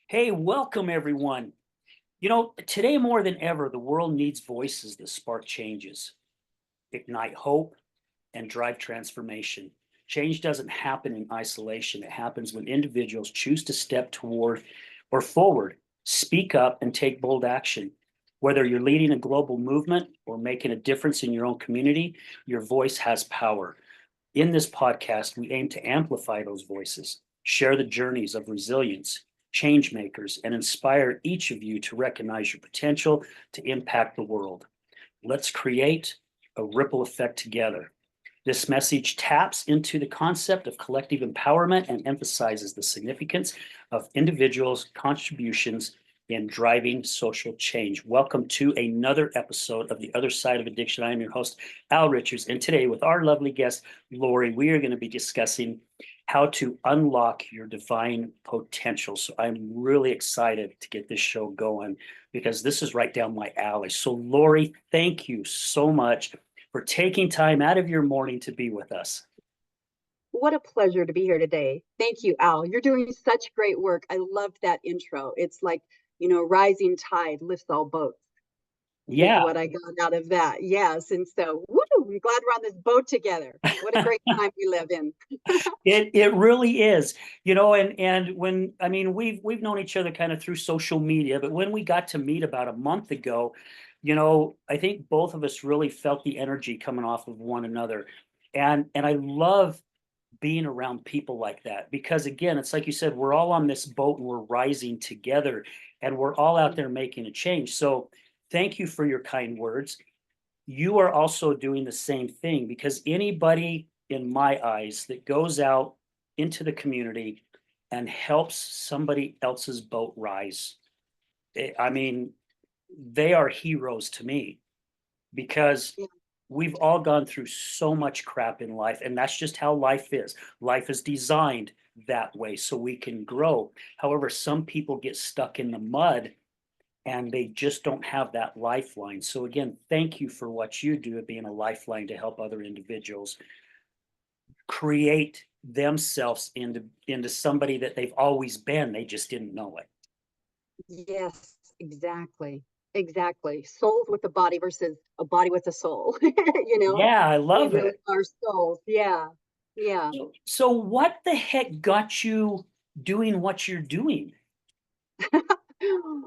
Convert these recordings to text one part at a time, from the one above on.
Hey, welcome everyone. Today more than ever, the world needs voices that spark changes, ignite hope, and drive transformation. Change doesn't happen in isolation. It happens when individuals choose to step toward or forward, speak up, and take bold action. Whether you're leading a global movement or making a difference in your own community, your voice has power. In this podcast, we aim to amplify those voices, share the journeys of resilience, change makers, and inspire each of you to recognize your potential to impact the world. Let's create a ripple effect together. This message taps into the concept of collective empowerment and emphasizes the significance of individuals' contributions in driving social change. Welcome to another episode of The Other Side of Addiction. I am your host, Al Richards, and today with our lovely guest, Lori, we are going to be discussing how to unlock your divine potential. So I'm really excited to get this show going because this is right down my alley. So Lori, thank you so much for taking time out of your morning to be with us. What a pleasure to be here today. Thank you, Al. You're doing such great work. I loved that intro. It's like, rising tide lifts all boats is Yeah, what I got out of that. Yes. And so, woo, I'm glad we're on this boat together. What a great time we live in. it really is. And when I mean we've known each other kind of through social media, but when we got to meet about a month ago, I think both of us really felt the energy coming off of one another. And I love being around people like that because again, it's like you said, we're all on this boat and we're rising together and we're all out there making a change. So thank you for your kind words. You are also doing the same thing because anybody in my eyes that goes out into the community and helps somebody else's boat rise, I mean, they are heroes to me because Yeah. we've all gone through so much crap in life, and that's just how life is. Life is designed that way so we can grow. However, some people get stuck in the mud and they just don't have that lifeline. So again, thank you for what you do of being a lifeline to help other individuals create themselves into somebody that they've always been. They just didn't know it. Yes, exactly. Exactly. Souls with a body versus a body with a soul. Yeah, I We love really it. are souls. Yeah. Yeah. So what the heck got you doing what you're doing?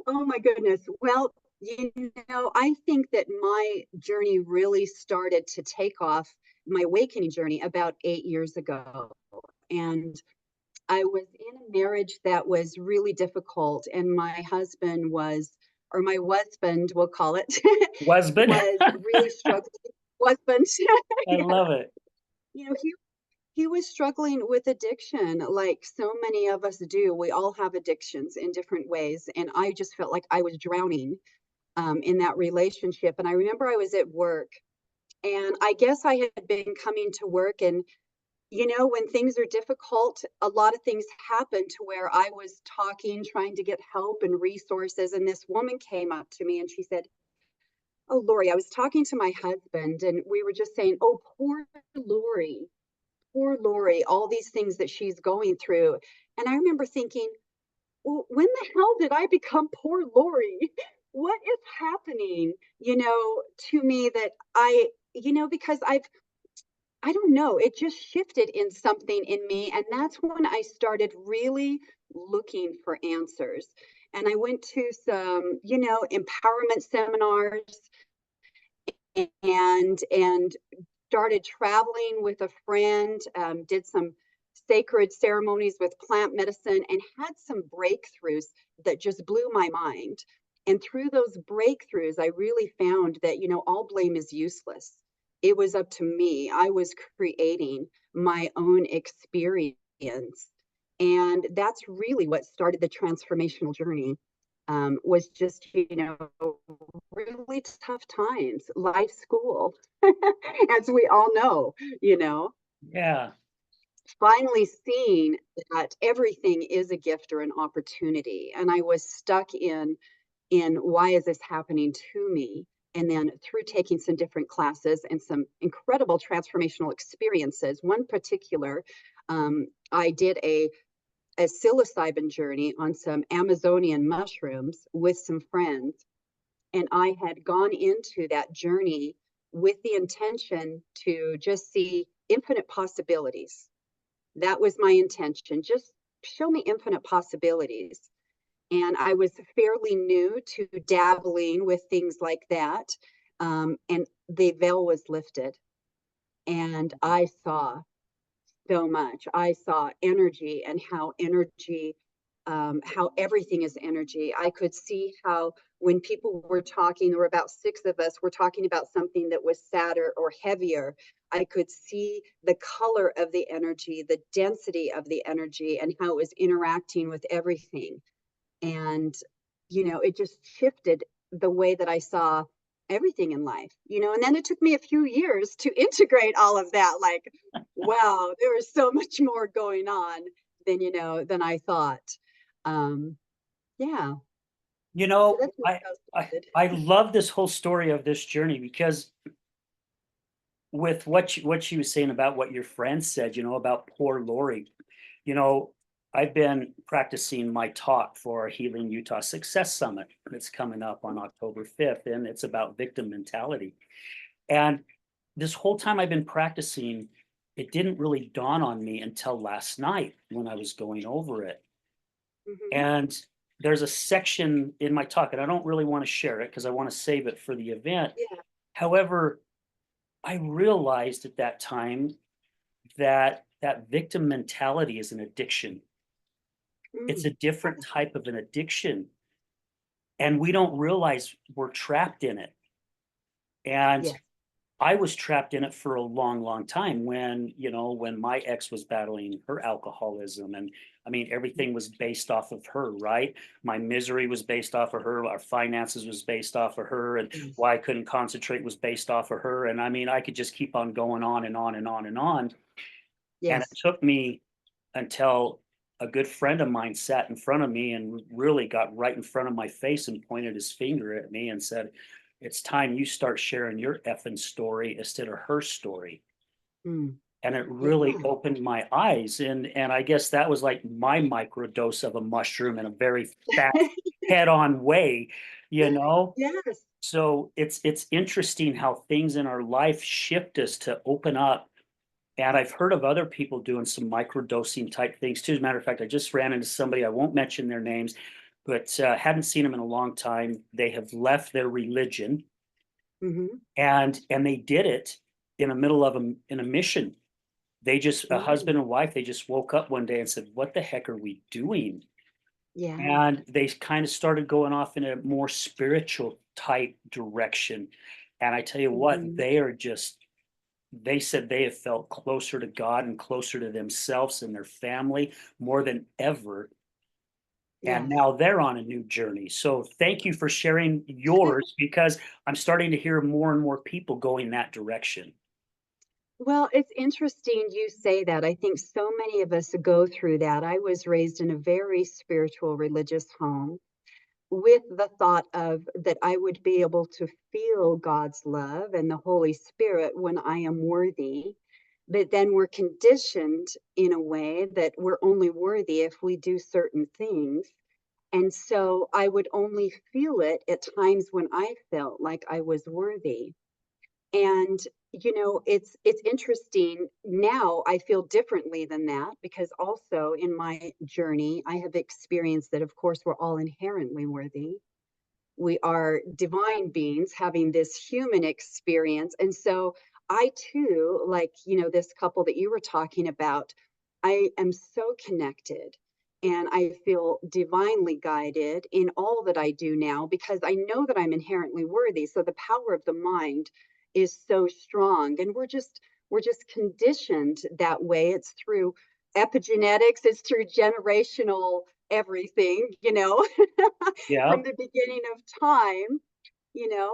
Oh my goodness. Well, I think that my journey really started to take off, my awakening journey, about 8 years ago. And I was in a marriage that was really difficult, and my husband was, or my husband, we'll call it, Husband? was really struggling. Husband, I yeah, love it. he was struggling with addiction like so many of us do. We all have addictions in different ways. And I just felt like I was drowning in that relationship. And I remember I was at work, and I guess I had been coming to work. And, when things are difficult, a lot of things happen to where I was talking, trying to get help and resources. And this woman came up to me and she said, "Oh, Lori, I was talking to my husband, and we were just saying, oh, poor Lori, all these things that she's going through." And I remember thinking, well, when the hell did I become poor Lori? What is happening, to me that because I don't know, it just shifted in something in me. And that's when I started really looking for answers. And I went to some, empowerment seminars and started traveling with a friend, did some sacred ceremonies with plant medicine, and had some breakthroughs that just blew my mind. And through those breakthroughs, I really found that, all blame is useless. It was up to me. I was creating my own experience. And that's really what started the transformational journey. Was just, really tough times, life school, as we all know, you know, Yeah. finally seeing that everything is a gift or an opportunity. And I was stuck in why is this happening to me? And then through taking some different classes and some incredible transformational experiences, one particular, I did a a psilocybin journey on some Amazonian mushrooms with some friends. And I had gone into that journey with the intention to just see infinite possibilities. That was my intention. Just show me infinite possibilities. And I was fairly new to dabbling with things like that. And the veil was lifted, and I saw so much. I saw energy and how everything is energy. I could see how when people were talking, there were about six of us, were talking about something that was sadder or heavier. I could see the color of the energy, the density of the energy, and how it was interacting with everything. And, it just shifted the way that I saw everything in life, and then it took me a few years to integrate all of that. Like, wow, there was so much more going on than I thought. Um, yeah, You so know, that's really how it I started. I love this whole story of this journey because with what she was saying about what your friend said, about poor Lori, you know, I've been practicing my talk for our Healing Utah Success Summit that's coming up on October 5th, and it's about victim mentality. And this whole time I've been practicing, it didn't really dawn on me until last night when I was going over it. Hmm. And there's a section in my talk, and I don't really want to share it because I want to save it for the event. Yeah. However, I realized at that time that that victim mentality is an addiction. It's Mm. a different type of an addiction, and we don't realize we're trapped in it. And Yes. I was trapped in it for a long, long time when my ex was battling her alcoholism. And I mean, everything was based off of her, right? My misery was based off of her. Our finances was based off of her. And Yes. why I couldn't concentrate was based off of her. And I mean, I could just keep on going on and on and on and on. And it Yes. took me until a good friend of mine sat in front of me and really got right in front of my face and pointed his finger at me and said, "It's time you start sharing your effing story instead of her story." Mm. And it Yeah. really opened my eyes. And I guess that was like my microdose of a mushroom in a very fast head-on way, you know? Yes. So it's interesting how things in our life shift us to open up. And I've heard of other people doing some microdosing type things too. As a matter of fact, I just ran into somebody, I won't mention their names, but hadn't seen them in a long time. They have left their religion, Hmm. and they did it in the middle of in a mission. They just a Mm. husband and wife, they just woke up one day and said, "What the heck are we doing?" Yeah. And they kind of started going off in a more spiritual type direction. And I tell you what, Hmm. they said they have felt closer to God and closer to themselves and their family more than ever. And Yes. now they're on a new journey. So thank you for sharing yours because I'm starting to hear more and more people going that direction. Well, it's interesting you say that. I think so many of us go through that. I was raised in a very spiritual, religious home with the thought of that I would be able to feel God's love and the Holy Spirit when I am worthy. But then we're conditioned in a way that we're only worthy if we do certain things. And so I would only feel it at times when I felt like I was worthy. And it's interesting now. I feel differently than that because also in my journey I have experienced that of course we're all inherently worthy. We are divine beings having this human experience. And so I too, like, this couple that you were talking about, I am so connected and I feel divinely guided in all that I do now because I know that I'm inherently worthy. So the power of the mind is so strong, and we're just conditioned that way. It's through epigenetics, it's through generational everything, Yeah. from the beginning of time.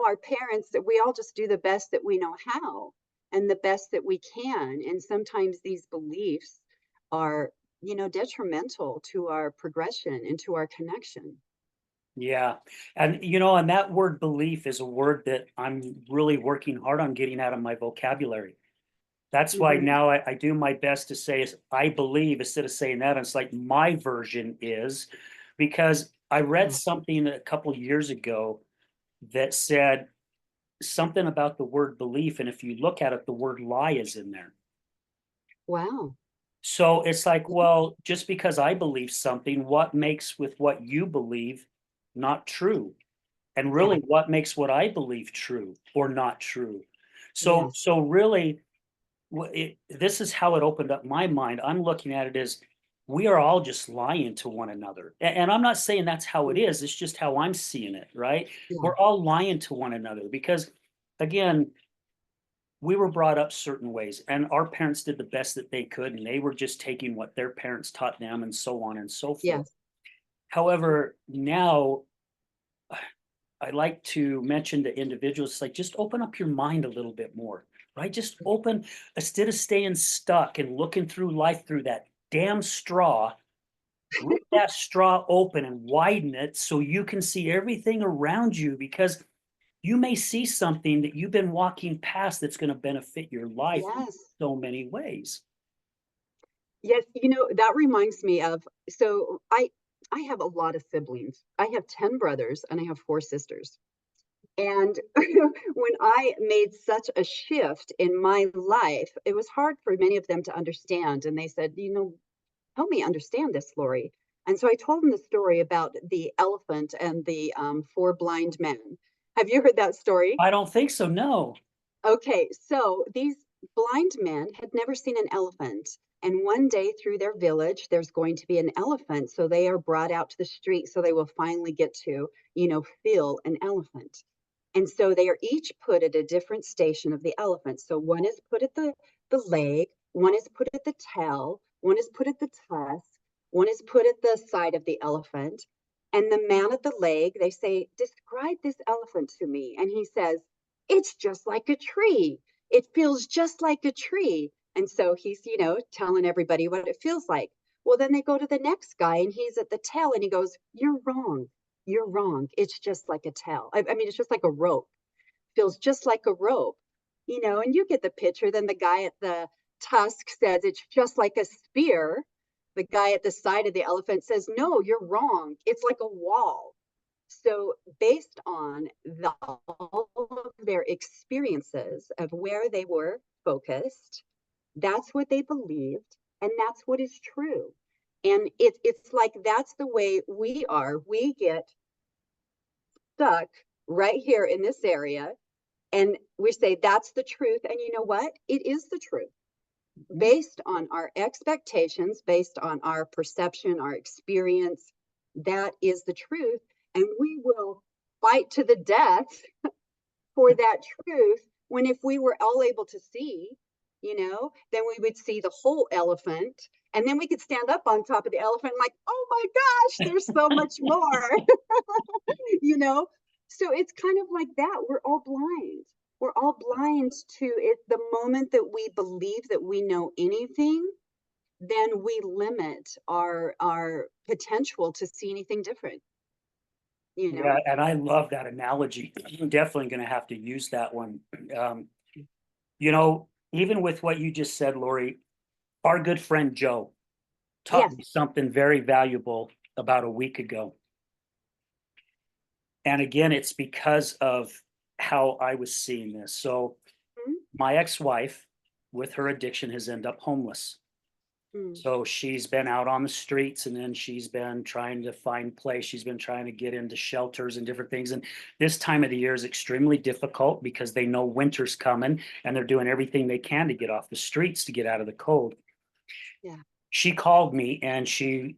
Our parents, that we all just do the best that we know how and the best that we can. And sometimes these beliefs are, detrimental to our progression and to our connection. Yeah. And that word belief is a word that I'm really working hard on getting out of my vocabulary. That's why Mhm. now I do my best to say is I believe instead of saying that. It's like my version is because I read Yeah. something a couple years ago that said something about the word belief. And if you look at it, the word lie is in there. Wow. So it's like, Mhm. well, just because I believe something, what makes with what you believe not true? And Yeah. really, what makes what I believe true or not true? So, Yes. so really, this is how it opened up my mind. I'm looking at it as we are all just lying to one another. And I'm not saying that's how it Mm. is. It's just how I'm seeing it, right? Yeah. We're all lying to one another because, again, we were brought up certain ways and our parents did the best that they could and they were just taking what their parents taught them and so on and so forth. Yes. However, now I like to mention to individuals like just open up your mind a little bit more, right? Just open instead of staying stuck and looking through life through that damn straw. Rip that straw open and widen it so you can see everything around you because you may see something that you've been walking past that's going to benefit your life in Yes. so many ways. Yes, that reminds me of, so I have a lot of siblings. I have 10 brothers and I have 4 sisters. And when I made such a shift in my life, it was hard for many of them to understand. And they said, help me understand this, Lori. And so I told them the story about the elephant and the 4 blind men. Have you heard that story? I don't think so. No. Okay, so these blind men had never seen an elephant. And one day through their village, there's going to be an elephant. So they are brought out to the street so they will finally get to, feel an elephant. And so they are each put at a different station of the elephant. So one is put at the leg, one is put at the tail, one is put at the tusk, one is put at the side of the elephant. And the man at the leg, they say, describe this elephant to me. And he says, it's just like a tree. It feels just like a tree. And so he's, telling everybody what it feels like. Well, then they go to the next guy and he's at the tail and he goes, you're wrong. You're wrong. It's just like a tail. I mean, it's just like a rope. Feels just like a rope, and you get the picture. Then the guy at the tusk says it's just like a spear. The guy at the side of the elephant says, no, you're wrong. It's like a wall. So, based on all of their experiences of where they were focused, that's what they believed, and that's what is true. And it's like that's the way we are. We get stuck right here in this area, and we say that's the truth. And you know what? It is the truth Mhm. based on our expectations, based on our perception, our experience. That is the truth. And we will fight to the death for that truth. When if we were all able to see, then we would see the whole elephant. And then we could stand up on top of the elephant, like, oh my gosh, there's so much more, you know? So it's kind of like that. We're all blind. We're all blind to it. The moment that we believe that we know anything, then we limit our potential to see anything different, you Yeah, know? and I love that analogy. I'm definitely going to have to use that one. Um, Even with what you just said, Lori, our good friend Joe taught Yes. me something very valuable about a week ago. And again, it's because of how I was seeing this. So, Mhm. my ex wife, with her addiction, has ended up homeless. Mm. So she's been out on the streets and then she's been trying to find place. She's been trying to get into shelters and different things. And this time of the year is extremely difficult because they know winter's coming and they're doing everything they can to get off the streets to get out of the cold. Yeah. She called me and she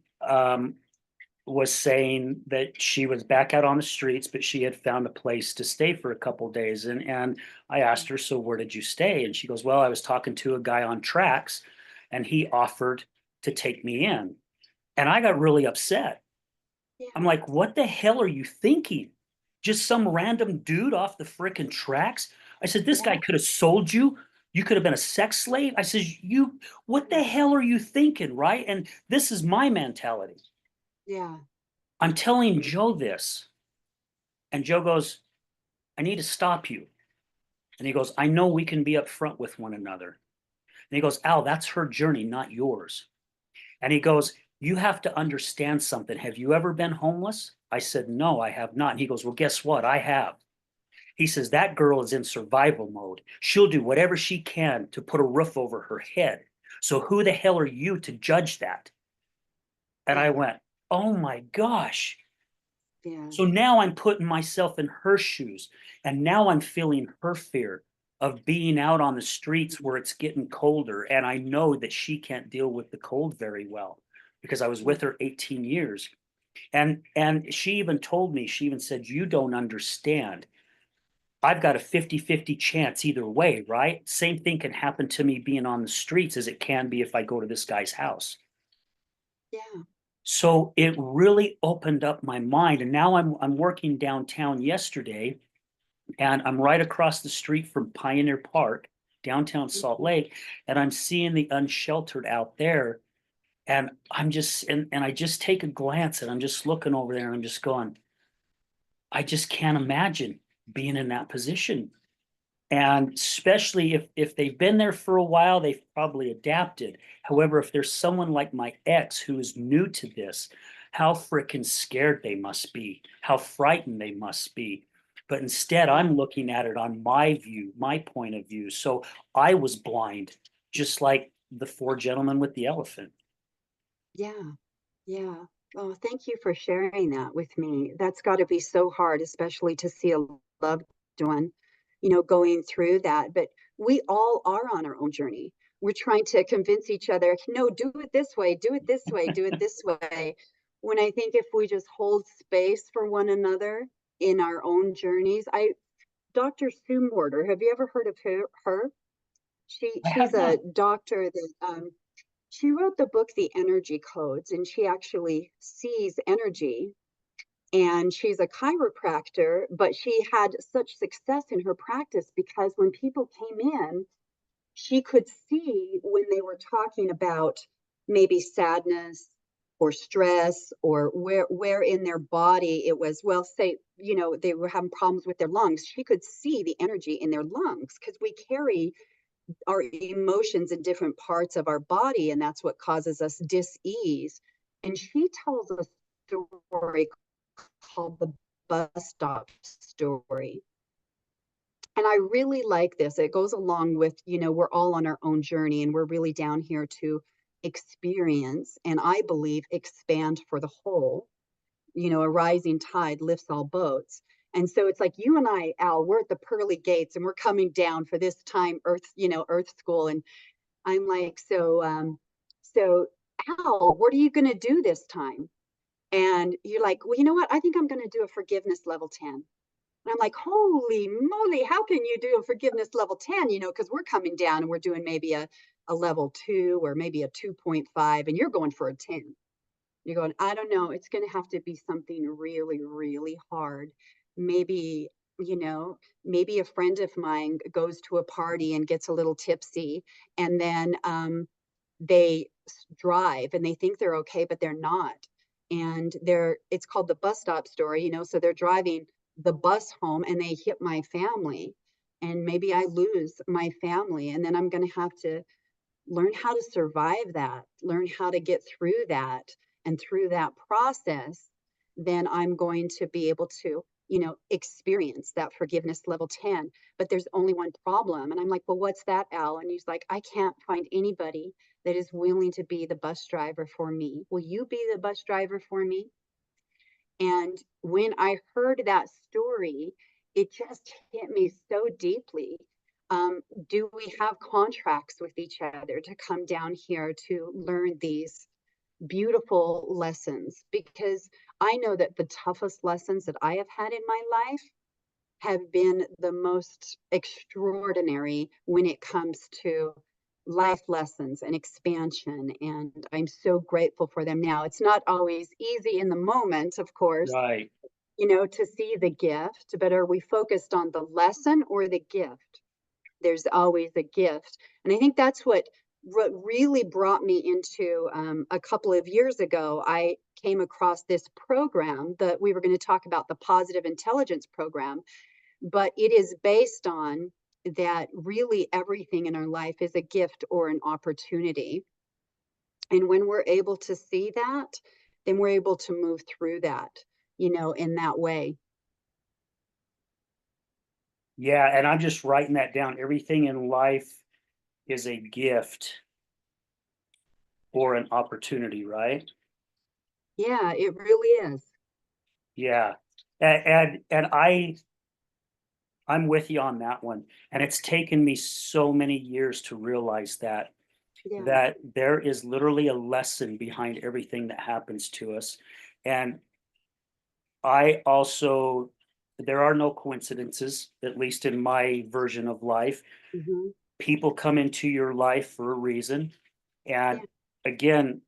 was saying that she was back out on the streets, but she had found a place to stay for a couple days. And I asked her, so where did you stay? And she goes, well, I was talking to a guy on tracks and he offered to take me in. And I got really upset. I'm Yeah. like, what the hell are you thinking? Just some random dude off the frickin' tracks? I said, this guy Yeah. could have sold you. You could have been a sex slave. I said, what the Yeah. hell are you thinking? Right. And this is my mentality. Yeah. I'm telling Joe this. And Joe goes, I need to stop you. And he goes, I know we can be upfront with one another. And he goes, Al, that's her journey, not yours. And he goes, you have to understand something. Have you ever been homeless? I said, no, I have not. And he goes, well, guess what? I have. He says, that girl is in survival mode. She'll do whatever she can to put a roof over her head. So who the hell are you to judge that? And I Yeah. went, oh my gosh. Yeah. So now I'm putting myself in her shoes. And now I'm feeling her fear of being out on the streets where it's getting colder. And I know that she can't deal with the cold very well because I was Yeah. with her 18 years. And she even told me, she even said, you don't understand. I've got a 50-50 chance either way, right? Same thing can happen to me being on the streets as it can be if I go to this guy's house. Yeah. So it really opened up my mind. And now I'm working downtown yesterday, and I'm right across the street from Pioneer Park, downtown Salt Mhm. Lake, and I'm seeing the unsheltered out there. And I'm just and I just take a glance and I'm just looking over there and I'm just going, I just can't imagine being in that position. And especially if they've been there for a while, they've probably adapted. However, if there's someone like my ex who is new to this, how freaking scared they must be, how frightened they must be. But instead, Yeah. I'm looking at it on my view, my point of view. So I was blind, just like the four gentlemen with the elephant. Yeah. Yeah. Oh, thank you for sharing that with me. That's got to be so hard, especially to see a loved one, going through that. But we all are on our own journey. We're trying to convince each other, no, do it this way, do it this way, do it this way. When I think if we just hold space for one another in our own journeys, Dr. Sue Morter, have you ever heard of her? I She's have a not. doctor that she wrote the book The Energy Codes, and she actually sees energy. And she's a chiropractor, but she had such success in her practice because when people came in, she could see when they were talking about maybe sadness or stress or where in their body it was, well, say, they were having problems with their lungs. She could see the energy in their lungs because we carry our emotions in different parts of our body, and that's what causes us dis-ease. And she tells a story called the bus stop story. And I really like this. It goes along with, we're all on our own journey and we're really down here to experience and I believe expand for the whole. A rising tide lifts all boats. And so it's like you and I, Al, we're at the pearly gates and we're coming down for this time, Earth school. And I'm like, so Al, what are you going to do this time? And you're like, well, you know what? I think I'm going to do a forgiveness level 10. And I'm like, holy moly, how can you do a forgiveness level 10? Because we're coming down and we're doing maybe a level 2 or maybe a 2.5, and you're going for a 10. You're going, I don't know. It's going to have to be something really, really hard. Maybe, maybe a friend of mine goes to a party and gets a little tipsy, and then they drive and they think they're okay, but they're not. And it's called the bus stop story, so they're driving the bus home and they hit my family. And maybe I lose my family, and then I'm going to have to learn how to survive that, learn how to get through that. And through that process, then I'm going to be able to, experience that forgiveness level 10. But there's only one problem. And I'm like, well, what's that, Al? And he's like, I can't find anybody that is willing to be the bus driver for me. Will you be the bus driver for me? And when I heard that story, it just hit me so deeply. Do we have contracts with each other to come down here to learn these beautiful lessons? Because I know that the toughest lessons that I have had in my life have been the most extraordinary when it comes to life lessons and expansion. And I'm so grateful for them now. It's not always easy in the moment, of course, Right. to see the gift, but are we focused on the lesson or the gift? There's always a gift. And I think that's what really brought me into a couple of years ago. I came across this program that we were going to talk about, the positive intelligence program, but it is based on that really everything in our life is a gift or an opportunity. And when we're able to see that, then we're able to move through that, in that way. Yeah, and I'm just writing that down. Everything in life is a gift or an opportunity, right? Yeah, it really is. Yeah. And I'm with you on that one. And it's taken me so many years to realize Yeah. that there is literally a lesson behind everything that happens to us. And I also there are no coincidences, at least in my version of life. Hmm. People come into your life for a reason. Yeah. And again,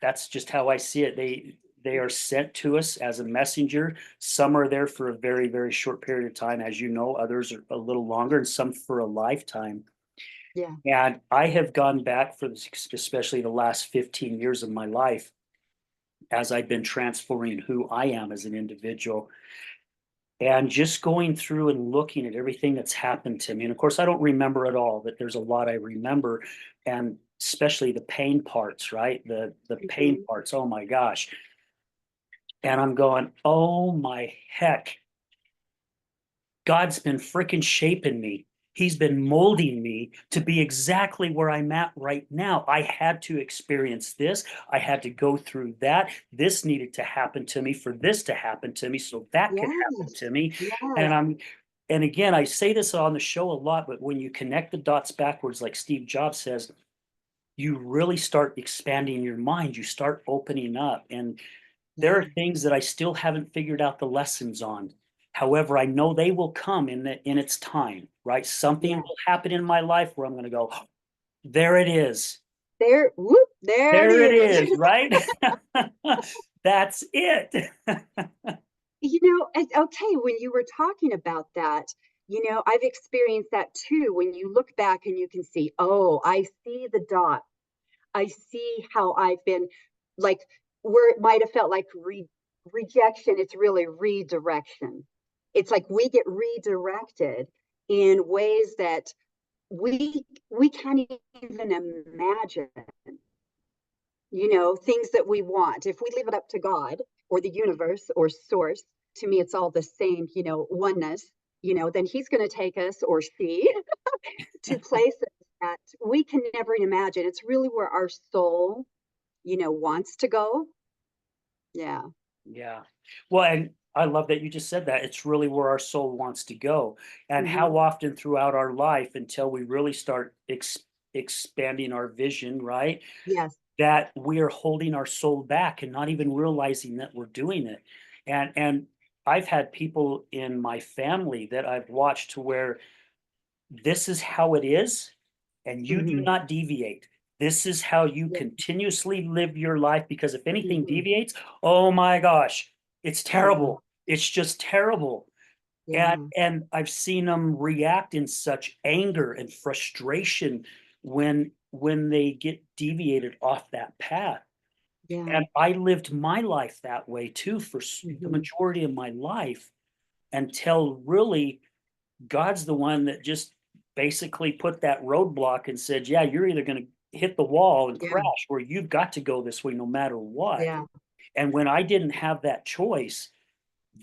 that's just how I see it. They are sent to us as a messenger. Some are there for a very, very short period of time, as you know, others are a little longer, and some for a lifetime. Yeah. And I have gone back for this, especially the last 15 years of my life, as I've been transforming who I am as an individual, and just going through and looking at everything that's happened to me. And of course, I don't remember it all, but there's a lot I remember, and especially the pain parts, right? The pain Hmm. parts. Oh my gosh. And I'm going, oh my heck, God's been freaking shaping me. He's been molding me to be exactly where I'm at right now. I had to experience this. I had to go through that. This needed to happen to me for this to happen to me so that could happen Yes. to me. And Yes. I'm and again, I say this on the show a lot, but when you connect the dots backwards, like Steve Jobs says, you really start expanding your mind. You start opening up. And there Yeah. are things that I still haven't figured out the lessons on. However, I know they will come in its time, right? Something Yeah. will happen in my life where I'm gonna go, there it is. There, whoop, there it There it is. is, right? That's it. Okay, when you were talking about that, I've experienced that too. When you look back and you can see, oh, I see the dot. I see how I've been like where it might have felt like rejection, it's really redirection. It's like we get redirected in ways that we can't even imagine, things that we want. If we leave it up to God or the universe or source, to me, it's all the same, oneness, then he's going to take us or she to places that we can never imagine. It's really where our soul, wants to go. Yeah. Yeah. Well, and I love that you just said that. It's really where our soul wants to go. And Hmm. how often throughout our life, until we really start expanding our vision, right? Yes. That we are holding our soul back and not even realizing that we're doing it. And I've had people in my family that I've watched to where this is how it is, and you do Hmm. not deviate. This is how you Yeah. continuously live your life, because if anything Hmm. deviates, oh my gosh, it's Yeah. terrible. It's just terrible. And Yeah. and I've seen them react in such anger and frustration when they get deviated off that path. Yeah. And I lived my life that way too for the Hmm. majority of my life, until really God's the one that just basically put that roadblock and said, yeah, you're either going to hit the wall and Yeah. crash, or you've got to go this way no matter what. Yeah. And when I didn't have that choice,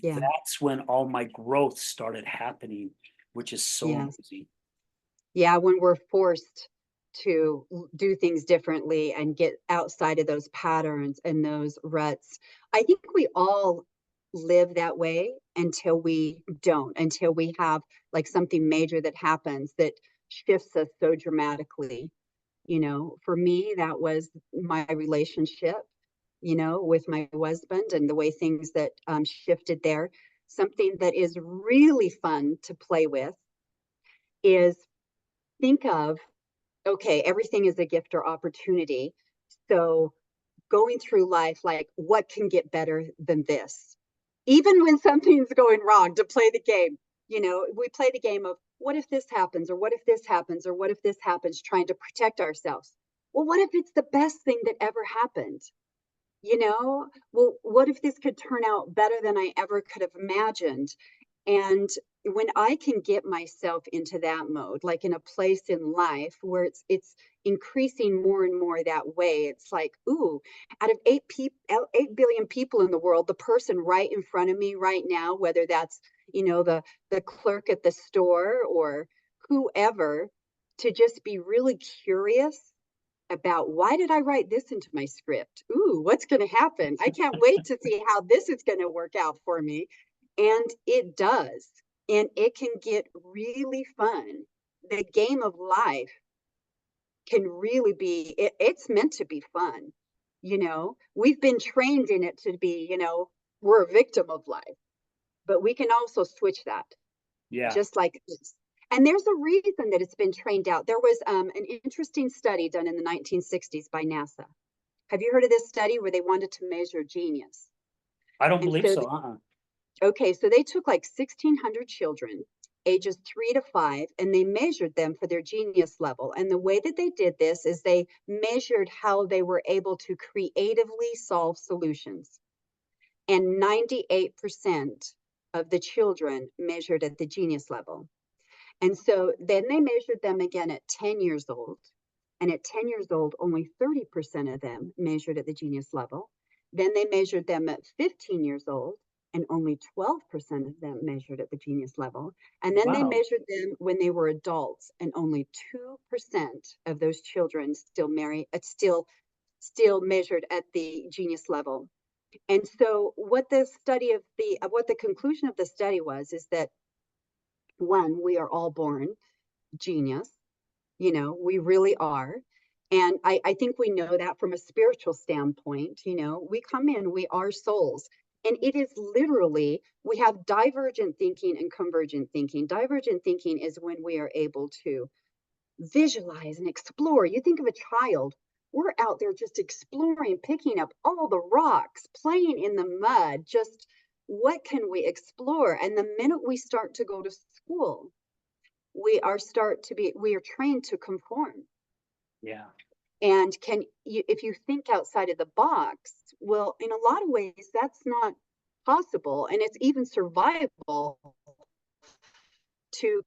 Yeah. that's when all my growth started happening, which is so Yes. amazing. Yeah. When we're forced to do things differently and get outside of those patterns and those ruts, I think we all live that way until we don't, until we have like something major that happens that shifts us so dramatically. For me, that was my relationship, with my husband and the way things that shifted there. Something that is really fun to play with is think of, okay, everything is a gift or opportunity. So going through life, like, what can get better than this? Even when something's going wrong, to play the game. We play the game of what if this happens, or what if this happens, or what if this happens, trying to protect ourselves. Well, what if it's the best thing that ever happened? Well, what if this could turn out better than I ever could have imagined? And when I can get myself into that mode, like in a place in life where it's increasing more and more that way, it's like, ooh, out of 8 billion people in the world, the person right in front of me right now, whether that's, the clerk at the store or whoever, to just be really curious about, why did I write this into my script? Ooh, what's going to happen? I can't wait to see how this is going to work out for me. And it does. And it can get really fun. The game of life can really be, it's meant to be fun. We've been trained in it to be, we're a victim of life, but we can also switch that, Yeah. just like this. And there's a reason that it's been trained out. There was an interesting study done in the 1960s by NASA. Have you heard of this study where they wanted to measure genius? I don't And believe so, so. Uh-uh. okay, so they took like 1,600 children, ages 3 to 5, and they measured them for their genius level. And the way that they did this is they measured how they were able to creatively solve solutions. And 98% of the children measured at the genius level. And so then they measured them again at 10 years old. And at 10 years old, only 30% of them measured at the genius level. Then they measured them at 15 years old, and only 12% of them measured at the genius level. And then they Wow. measured them when they were adults, and only 2% of those children still measured at the genius level. And so what the conclusion of the study was is that, one, we are all born genius. We really are. And I think we know that from a spiritual standpoint. We come in, we are souls. And it is literally, we have divergent thinking and convergent thinking. Divergent thinking is when we are able to visualize and explore. You think of a child, we're out there just exploring, picking up all the rocks, playing in the mud, just what can we explore? And the minute we start to go to school, we are trained to conform. Yeah. And if you think outside of the box, well, in a lot of ways that's not possible, and it's even survival to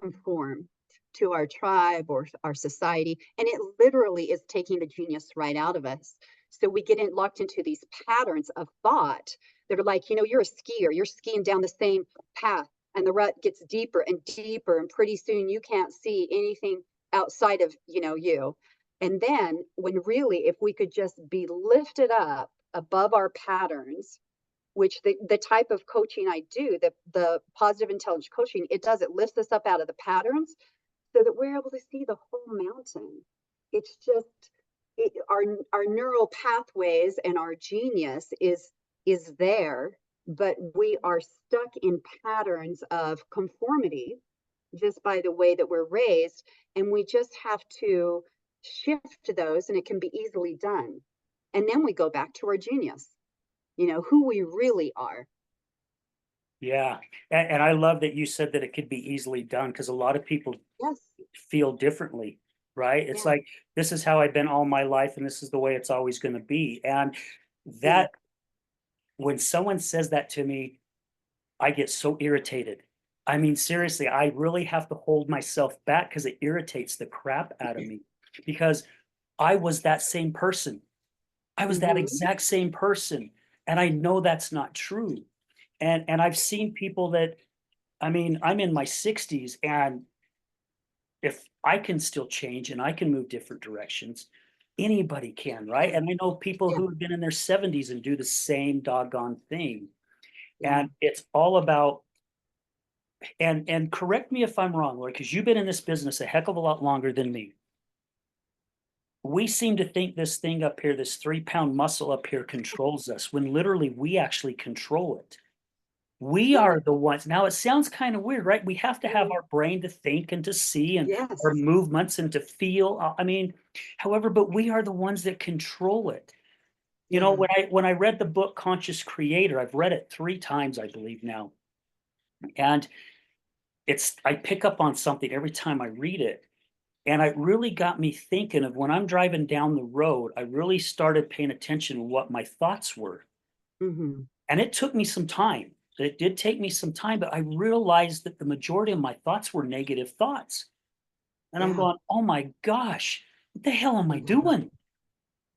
conform to our tribe or our society. And it literally is taking the genius right out of us. So we get locked into these patterns of thought that are like, you're a skier, you're skiing down the same path, and the rut gets deeper and deeper, and pretty soon you can't see anything outside of, you. And then when really, if we could just be lifted up above our patterns, which the type of coaching I do, the positive intelligence coaching, it lifts us up out of the patterns so that we're able to see the whole mountain. It's just our neural pathways and our genius is there, but we are stuck in patterns of conformity just by the way that we're raised, and we just have to shift those, and it can be easily done. And then we go back to our genius, who we really are. Yeah. And I love that you said that it could be easily done because a lot of people Yes. feel differently, right? It's Yeah. like, this is how I've been all my life, and this is the way it's always going to be. And Yeah. that, when someone says that to me, I get so irritated. I mean, seriously, I really have to hold myself back because it irritates the crap out of me because I was that same person. I was that Mm-hmm. exact same person. And I know that's not true. And I've seen people that, I mean, I'm in my 60s, and if I can still change and I can move different directions, anybody can, right? Yeah. And I know people Yeah. who have been in their 70s and do the same doggone thing. Yeah. And it's all about, and correct me if I'm wrong, Lord, because you've been in this business a heck of a lot longer than me. We seem to think this thing up here, this 3 pound muscle up here controls us when literally we actually control it. We Yeah. are the ones. Now it sounds kind of weird, right? We have to have Mhm. our brain to think and to see and our Yes. movements and to feel. I mean, however, but we are the ones that control it. Yeah. When I read the book Conscious Creator, I've read it 3 times, I believe now. And I pick up on something every time I read it. And it really got me thinking of when I'm driving down the road, I really started paying attention to what my thoughts were. Mm-hmm. And it took me some time. It did take me some time, but I realized that the majority of my thoughts were negative thoughts. And I'm Yeah. going, oh my gosh, what the hell am I Mhm. doing?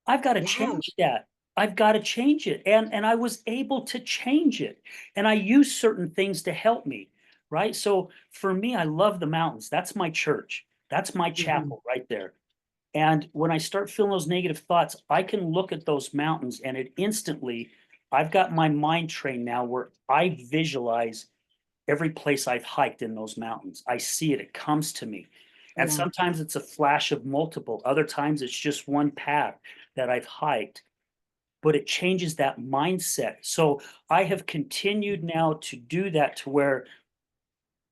I've got to Yeah. change that. I've got to change it. And I was able to change it. And I use certain things to help me, right? So for me, I love the mountains. That's my church. That's my Mhm. chapel right there. And when I start feeling those negative thoughts, I can look at those mountains and it instantly, I've got my mind trained now where I visualize every place I've hiked in those mountains. I see it, it comes to me. And Yeah. sometimes it's a flash of multiple, other times it's just one path that I've hiked, but it changes that mindset. So I have continued now to do that to where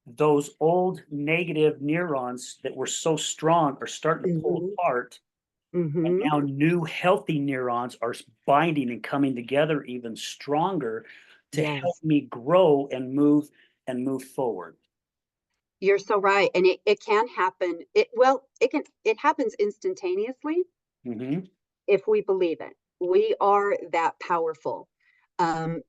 those old negative neurons that were so strong are starting to pull Mhm. apart. And Mhm. now new healthy neurons are binding and coming together even stronger to help Yes. me grow and move forward. You're so right. And it can happen. It happens instantaneously Mhm. if we believe it. We are that powerful. Um,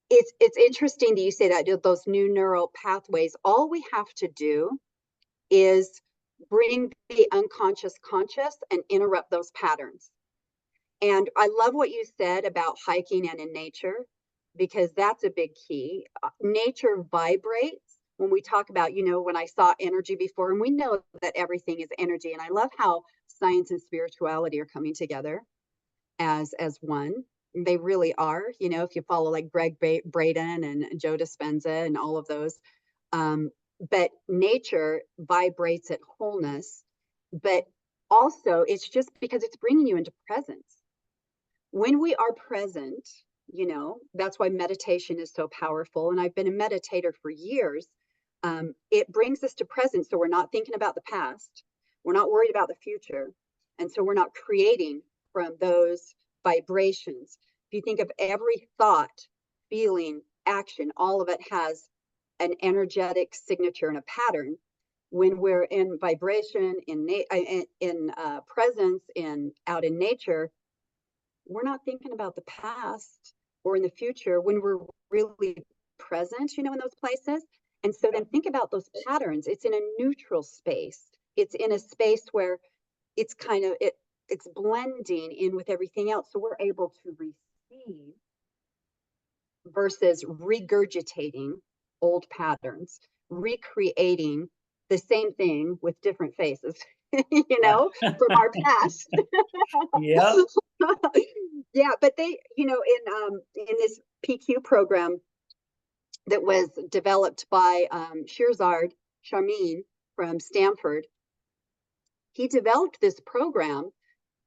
it's interesting that you say that those new neural pathways, all we have to do is bring the unconscious conscious and interrupt those patterns. And I love what you said about hiking and in nature, because that's a big key. Nature vibrates when we talk about, when I saw energy before, and we know that everything is energy. And I love how science and spirituality are coming together as one. They really are. If you follow like Greg Braden and Joe Dispenza and all of those. Um, but nature vibrates at wholeness, but also it's just because it's bringing you into presence when we are present. That's why meditation is so powerful. And I've been a meditator for years. It brings us to present. So we're not thinking about the past. We're not worried about the future. And so we're not creating from those vibrations. If you think of every thought, feeling, action, all of it has an energetic signature and a pattern. When we're in vibration, in presence, in out in nature, we're not thinking about the past or in the future when we're really present, in those places. And so then think about those patterns. It's in a neutral space. It's in a space where it's kind of it's blending in with everything else. So we're able to receive versus regurgitating old patterns, recreating the same thing with different faces, Yeah. from our past. Yep. Yeah, but they, in this PQ program that was developed by Shirzad Shameen from Stanford, he developed this program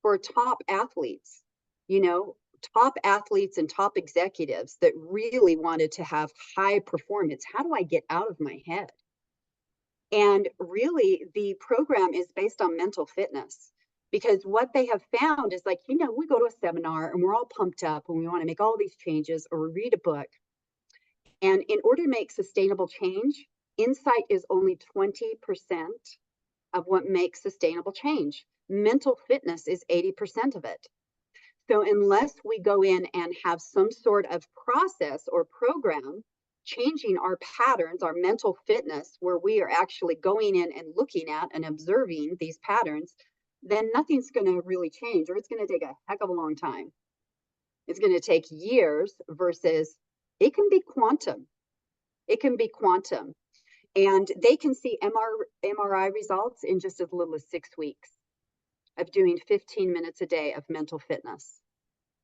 for top athletes, you know, top athletes and top executives that really wanted to have high performance. How do I get out of my head? And really, the program is based on mental fitness because what they have found is like, we go to a seminar and we're all pumped up and we want to make all these changes or we read a book. And in order to make sustainable change, insight is only 20% of what makes sustainable change. Mental fitness is 80% of it. So unless we go in and have some sort of process or program changing our patterns, our mental fitness, where we are actually going in and looking at and observing these patterns, then nothing's going to really change, or it's going to take a heck of a long time. It's going to take years versus it can be quantum. It can be quantum. And they can see MRI results in just as little as 6 weeks of doing 15 minutes a day of mental fitness.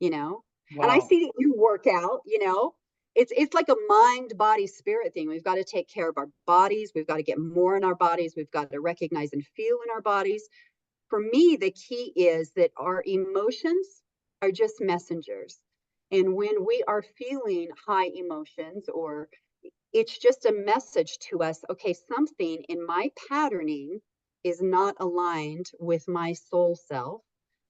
you know and I Wow. see that you work out. It's like a mind body spirit thing. We've got to take care of our bodies. We've got to get more in our bodies. We've got to recognize and feel in our bodies. For me, the key is that our emotions are just messengers, and when we are feeling high emotions, or it's just a message to us, okay, something in my patterning is not aligned with my soul self,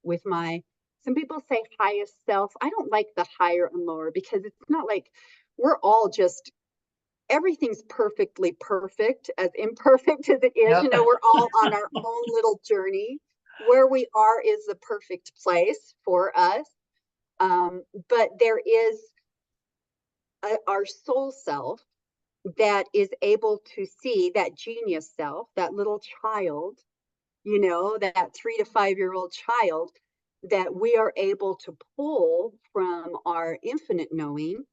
with my, some people say highest self. I don't like the higher and lower because it's not like we're all just, everything's perfectly perfect, as imperfect as it is. Yep. We're all on our own little journey. Where we are is the perfect place for us. But there is our soul self that is able to see that genius self, that little child, that 3 to 5 year old child, that we are able to pull from our infinite knowing,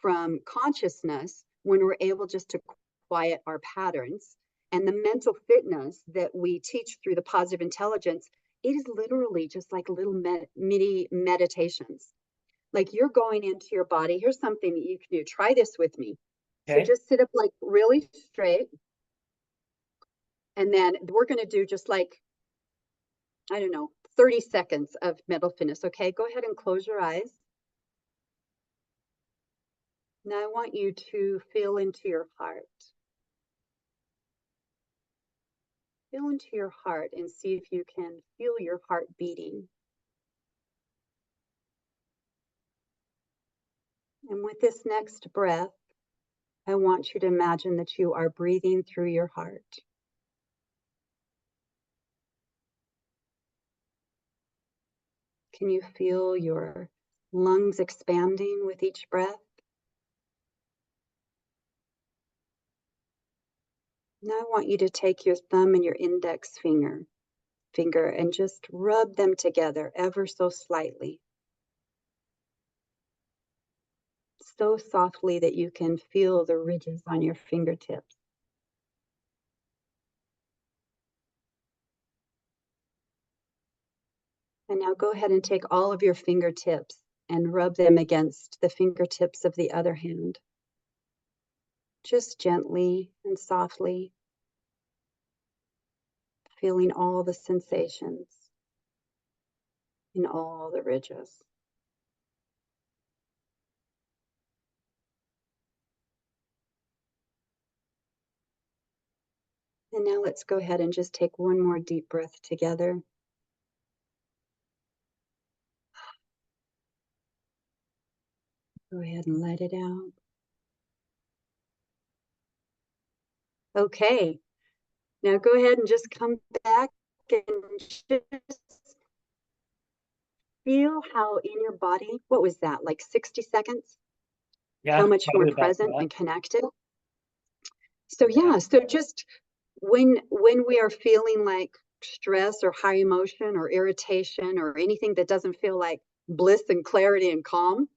from consciousness, when we're able just to quiet our patterns. And the mental fitness that we teach through the positive intelligence, it is literally just like little mini meditations. Like you're going into your body. Here's something that you can do. Try this with me. So Okay. just sit up like really straight. And then we're going to do just like, I don't know, 30 seconds of mental fitness. Okay, go ahead and close your eyes. Now I want you to feel into your heart. Feel into your heart and see if you can feel your heart beating. And with this next breath, I want you to imagine that you are breathing through your heart. Can you feel your lungs expanding with each breath? Now I want you to take your thumb and your index finger and just rub them together ever so slightly. So softly that you can feel the ridges on your fingertips. And now go ahead and take all of your fingertips and rub them against the fingertips of the other hand. Just gently and softly, feeling all the sensations in all the ridges. And now let's go ahead and just take one more deep breath together. Go ahead and let it out. Okay, now go ahead and just come back and just feel how in your body, what was that, like 60 seconds? How Yeah, much more probably about present that. and connected? So yeah, so just when we are feeling like stress or high emotion or irritation or anything that doesn't feel like bliss and clarity and calm,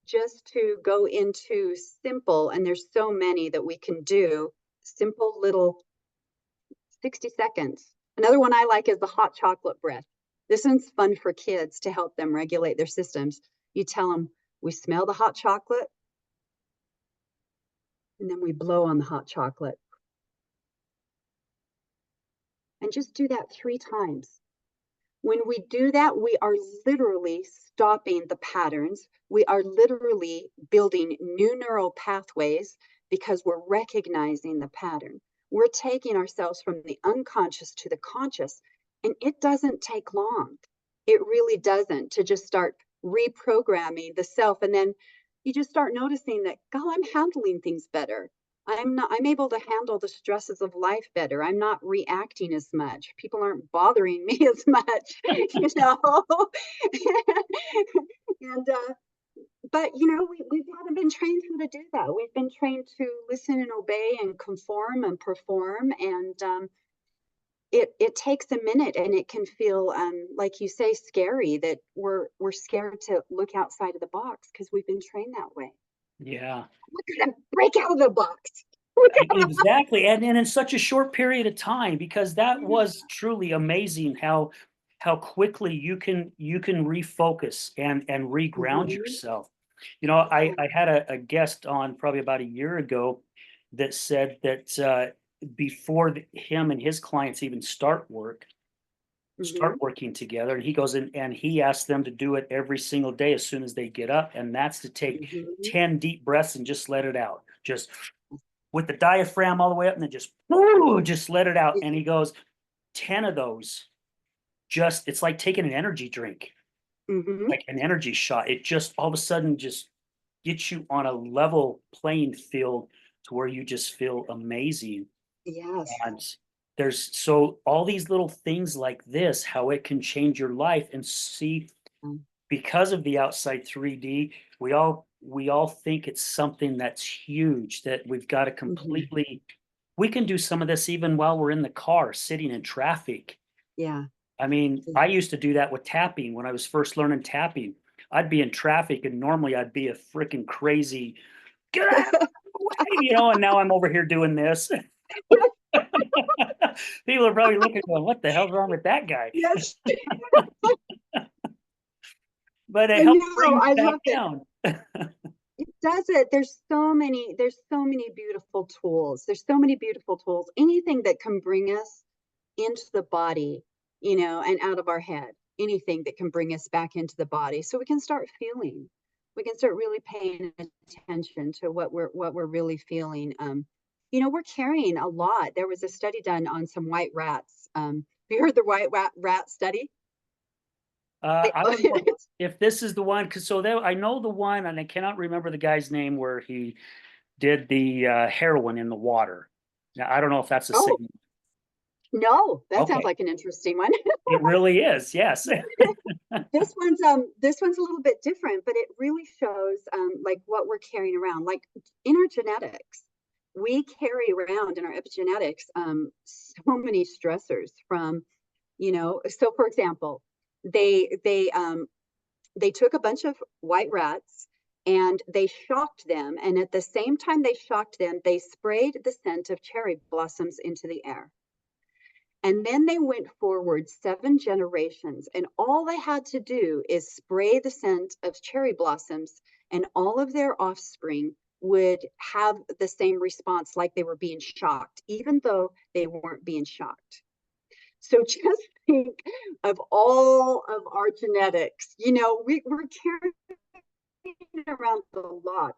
just to go into simple, and there's so many that we can do, simple little 60 seconds. Another one I like is the hot chocolate breath. This one's fun for kids to help them regulate their systems. You tell them, we smell the hot chocolate, and then we blow on the hot chocolate. And just do that 3 times. When we do that, we are literally stopping the patterns. We are literally building new neural pathways because we're recognizing the pattern. We're taking ourselves from the unconscious to the conscious, and it doesn't take long. It really doesn't, to just start reprogramming the self. And then you just start noticing that, God, I'm handling things better. I'm able to handle the stresses of life better. I'm not reacting as much. People aren't bothering me as much, you know. and but we haven't been trained how to do that. We've been trained to listen and obey and conform and perform, and it takes a minute, and it can feel like you say, scary, that we're scared to look outside of the box because we've been trained that way. Yeah. We're gonna break out of the box. Exactly, and in such a short period of time, because that Yeah. was truly amazing how quickly you can refocus and reground Mhm. yourself. You know, I Yeah. I had a guest on probably about a year ago that said that before him and his clients even start Mhm. working together, and he goes in and he asks them to do it every single day as soon as they get up, and that's to take Mhm. 10 deep breaths and just let it out, just with the diaphragm all the way up, and then just woo, just let it out. And he goes, 10 of those, just it's like taking an energy drink, Mhm. like an energy shot. It just all of a sudden just gets you on a level playing field to where you just feel amazing. Yes. And there's so all these little things like this, how it can change your life. And see, Mm. because of the outside 3D, we all we all think it's something that's huge that we've got to Mhm. completely. We can do some of this even while we're in the car, sitting in traffic. Yeah. I mean, Yeah. I used to do that with tapping when I was first learning tapping. I'd be in traffic and normally I'd be a freaking crazy, get out of the way, and now I'm over here doing this. People are probably looking going, what the hell's wrong with that guy? Yes. But it I helps know. bring me I back love it. down. It does it. There's so many beautiful tools. There's so many beautiful tools. Anything that can bring us into the body, and out of our head. Anything that can bring us back into the body so we can start feeling. We can start really paying attention to what we're really feeling. We're carrying a lot. There was a study done on some white rats. Have you heard the white rat study? I don't know It's, if this is the one, because so there, I know the one, and I cannot remember the guy's name where he did the heroin in the water. Now I don't know if that's the oh, same. no, that sounds Okay, like an interesting one. it really is. Yes. This one's a little bit different, but it really shows like what we're carrying around, like in our genetics. We carry around in our epigenetics so many stressors from, so for example, they took a bunch of white rats and they shocked them, and at the same time they shocked them, they sprayed the scent of cherry blossoms into the air. And then they went forward 7 generations, and all they had to do is spray the scent of cherry blossoms, and all of their offspring would have the same response, like they were being shocked, even though they weren't being shocked. So just think of all of our genetics. We're carrying around a lot.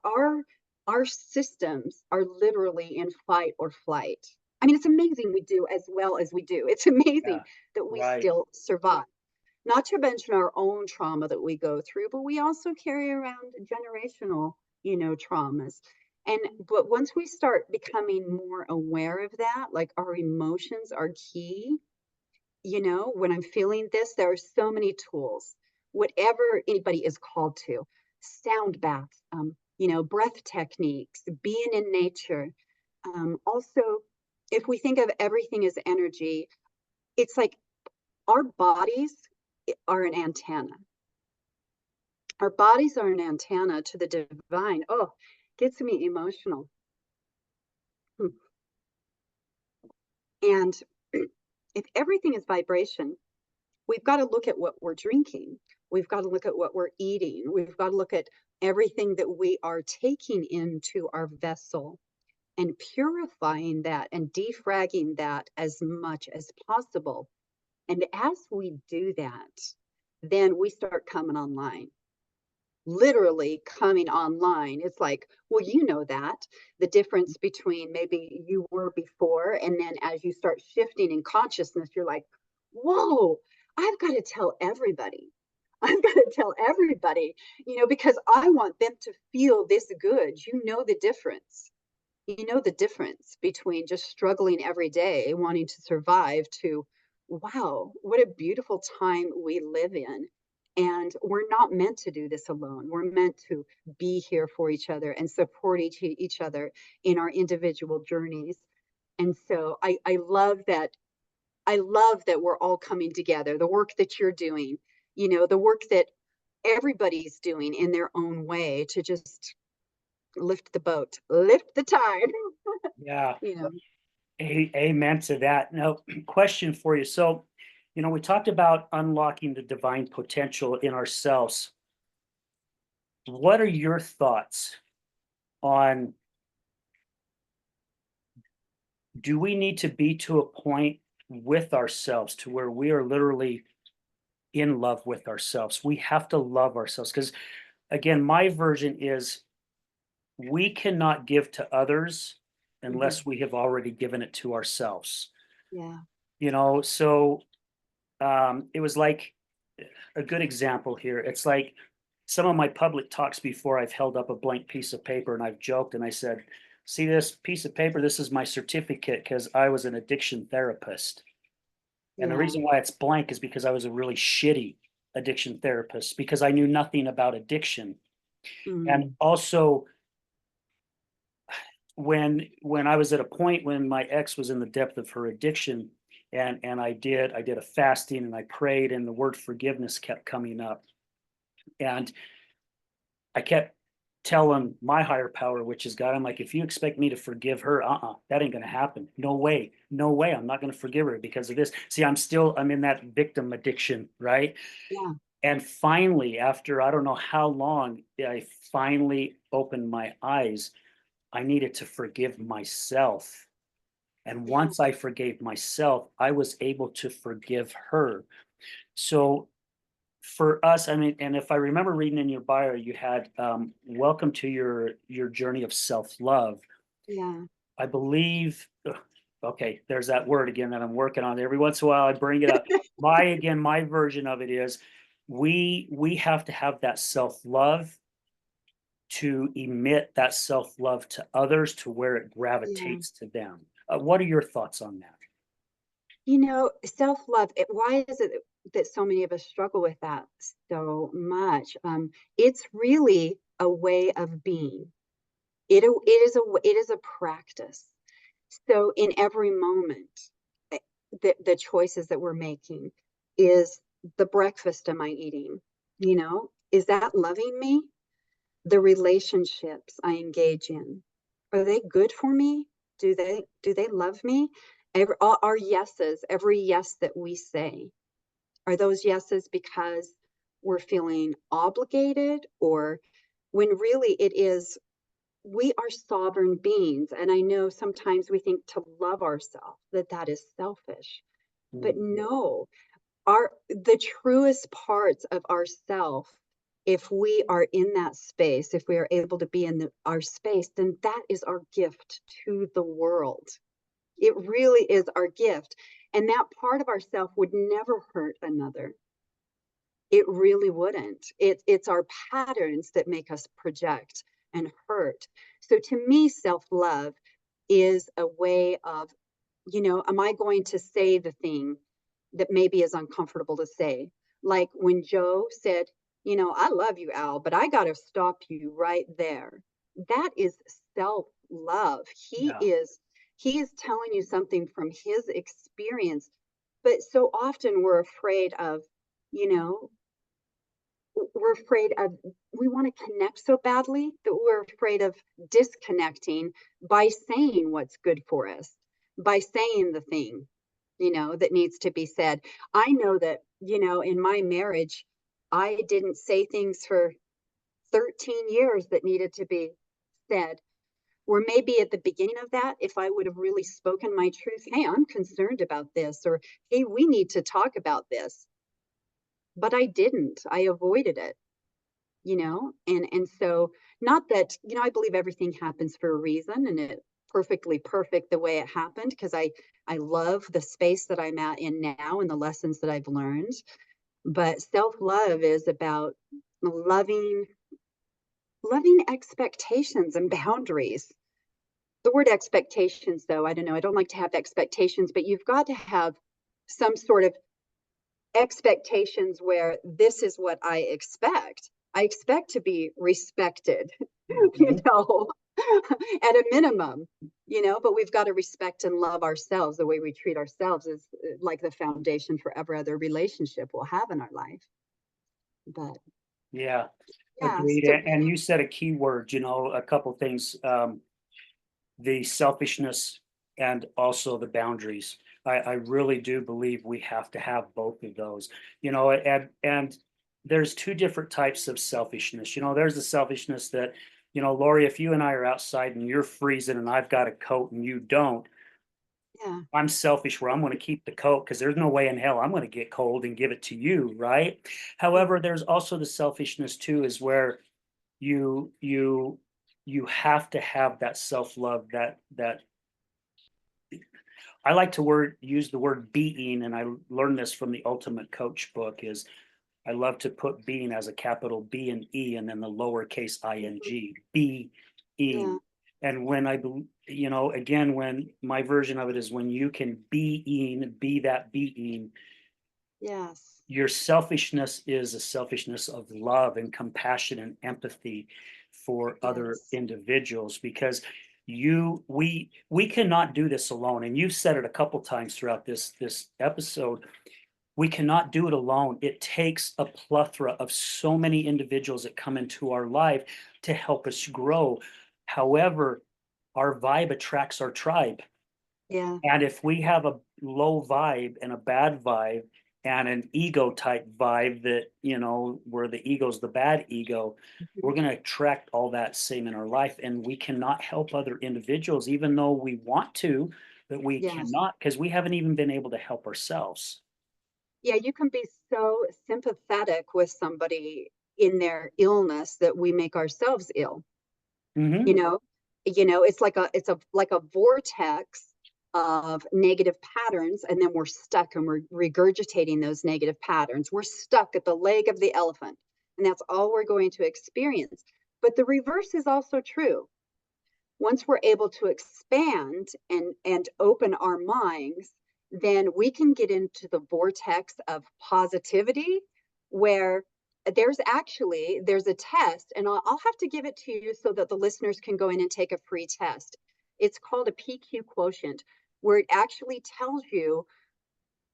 Our systems are literally in fight or flight. I mean, it's amazing we do as well as we do. It's amazing Yeah. that we Right. still survive. Not to mention our own trauma that we go through, but we also carry around generational, traumas. And but once we start becoming more aware of that, like our emotions are key, when I'm feeling this, there are so many tools, whatever anybody is called to, sound baths, breath techniques, being in nature. Also, if we think of everything as energy, it's like our bodies are an antenna. Our bodies are an antenna to the divine. Oh, gets me emotional. Hmm. And if everything is vibration, we've got to look at what we're drinking. We've got to look at what we're eating. We've got to look at everything that we are taking into our vessel and purifying that and defragging that as much as possible. And as we do that, then we start coming online, literally coming online. It's like, well, that the difference between maybe you were before, and then as you start shifting in consciousness, you're like, whoa, I've got to tell everybody. I've got to tell everybody, because I want them to feel this good. The difference. The difference between just struggling every day, wanting to survive, to wow, what a beautiful time we live in. And we're not meant to do this alone. We're meant to be here for each other and support each other in our individual journeys. And so I love that. I love that we're all coming together. The work that you're doing, the work that everybody's doing in their own way to just lift the boat, lift the tide. Yeah. you know. Amen to that. Now, question for you. So, we talked about unlocking the divine potential in ourselves. What are your thoughts on, do we need to be to a point with ourselves to where we are literally in love with ourselves? We have to love ourselves because, again, my version is we cannot give to others Mhm. unless we have already given it to ourselves. Yeah. So it was like a good example here. It's like some of my public talks before, I've held up a blank piece of paper and I've joked and I said, see this piece of paper? This is my certificate because I was an addiction therapist. And the Yeah. reason why it's blank is because I was a really shitty addiction therapist because I knew nothing about addiction. Mm, And also, when I was at a point when my ex was in the depth of her addiction, and I did a fasting and I prayed, and the word forgiveness kept coming up. And I kept telling my higher power, which is God, I'm like, if you expect me to forgive her, that ain't gonna happen. No way. No way. I'm not gonna forgive her because of this. See, I'm in that victim addiction, right? yeah, And finally, after I don't know how long, I finally opened my eyes. I needed to forgive myself. And yeah, once I forgave myself, I was able to forgive her. So for us, I mean, and if I remember reading in your bio, you had welcome to your journey of self-love. yeah, I believe, okay, there's that word again that I'm working on. Every once in a while I bring it up. My version of it is we have to have that self-love to emit that self-love to others to where it yeah. gravitates to them. What are your thoughts on that? Self-love, why is it that so many of us struggle with that so much? It's really a way of being. It is a practice. So in every moment, eh, the choices that we're making is the breakfast am I eating? Is that loving me? The relationships I engage in, are they good for me? Do they love me? All our yeses, every yes that we say, are those yeses because we're feeling obligated, or when really it is we are sovereign beings? And I know sometimes we think to love ourselves that is selfish, but Mm, no, the truest parts of ourself, if we are in that space, if we are able to be in our space, then that is our gift to the world. It really is our gift, and that part of ourself would never hurt another. It really wouldn't. It's our patterns that make us project and hurt. So to me, self-love is a way of, am I going to say the thing that maybe is uncomfortable to say? Like when Joe said, I love you, Al, but I got to stop you right there. That is self-love. yeah. He is telling you something from his experience. But so often you know, we're afraid of, we want to connect so badly that we're afraid of disconnecting by saying what's good for us, by saying the thing, that needs to be said. I know that, in my marriage, I didn't say things for 13 years that needed to be said. Or maybe at the beginning of that, if I would have really spoken my truth, hey, I'm concerned about this, or hey, we need to talk about this. But I didn't. I avoided it, and so, not that, I believe everything happens for a reason, and it perfectly perfect the way it happened, because I love the space that I'm at in now and the lessons that I've learned. But self-love is about loving loving expectations and boundaries. The word expectations, though, I don't know, I don't like to have expectations, but you've got to have some sort of expectations where this is what I expect. I expect to be respected, you Mhm. know, at a minimum, but we've got to respect and love ourselves. The way we treat ourselves is like the foundation for every other relationship we'll have in our life. But Yeah, yeah, agreed. so And you said a key word, a couple things, the selfishness and also the boundaries. I really do believe we have to have both of those, and there's two different types of selfishness. There's the selfishness that, Lori, if you and I are outside and you're freezing and I've got a coat and you don't, yeah, I'm selfish where I'm going to keep the coat because there's no way in hell I'm going to get cold and give it to you, right? yeah, However, there's also the selfishness too, is where you you you have to have that self-love, that I like to use the word being, and I learned this from the Ultimate Coach book. Is I love to put being as a capital B and E, and then the lowercase ing, yeah, being. And when again, when my version of it is when you can be that being, yes, your selfishness is a selfishness of love and compassion and empathy for other Yes. individuals, because we cannot do this alone, and you've said it a couple times throughout this episode. We cannot do it alone. It takes a plethora of so many individuals that come into our life to help us grow. However, our vibe attracts our tribe. Yeah. And if we have a low vibe and a bad vibe and an ego type vibe that, where the ego's the bad ego, Mhm. we're going to attract all that same in our life. And we cannot help other individuals, even though we want to, but we Yes. cannot because we haven't even been able to help ourselves. Yeah, you can be so sympathetic with somebody in their illness that we make ourselves ill. You Hmm. know? It's like a vortex of negative patterns, and then we're stuck and we're regurgitating those negative patterns. We're stuck at the leg of the elephant, and that's all we're going to experience. But the reverse is also true. Once we're able to expand and open our minds, then we can get into the vortex of positivity, where there's a test, and I'll have to give it to you so that the listeners can go in and take a free test. It's called a PQ quotient, where it actually tells you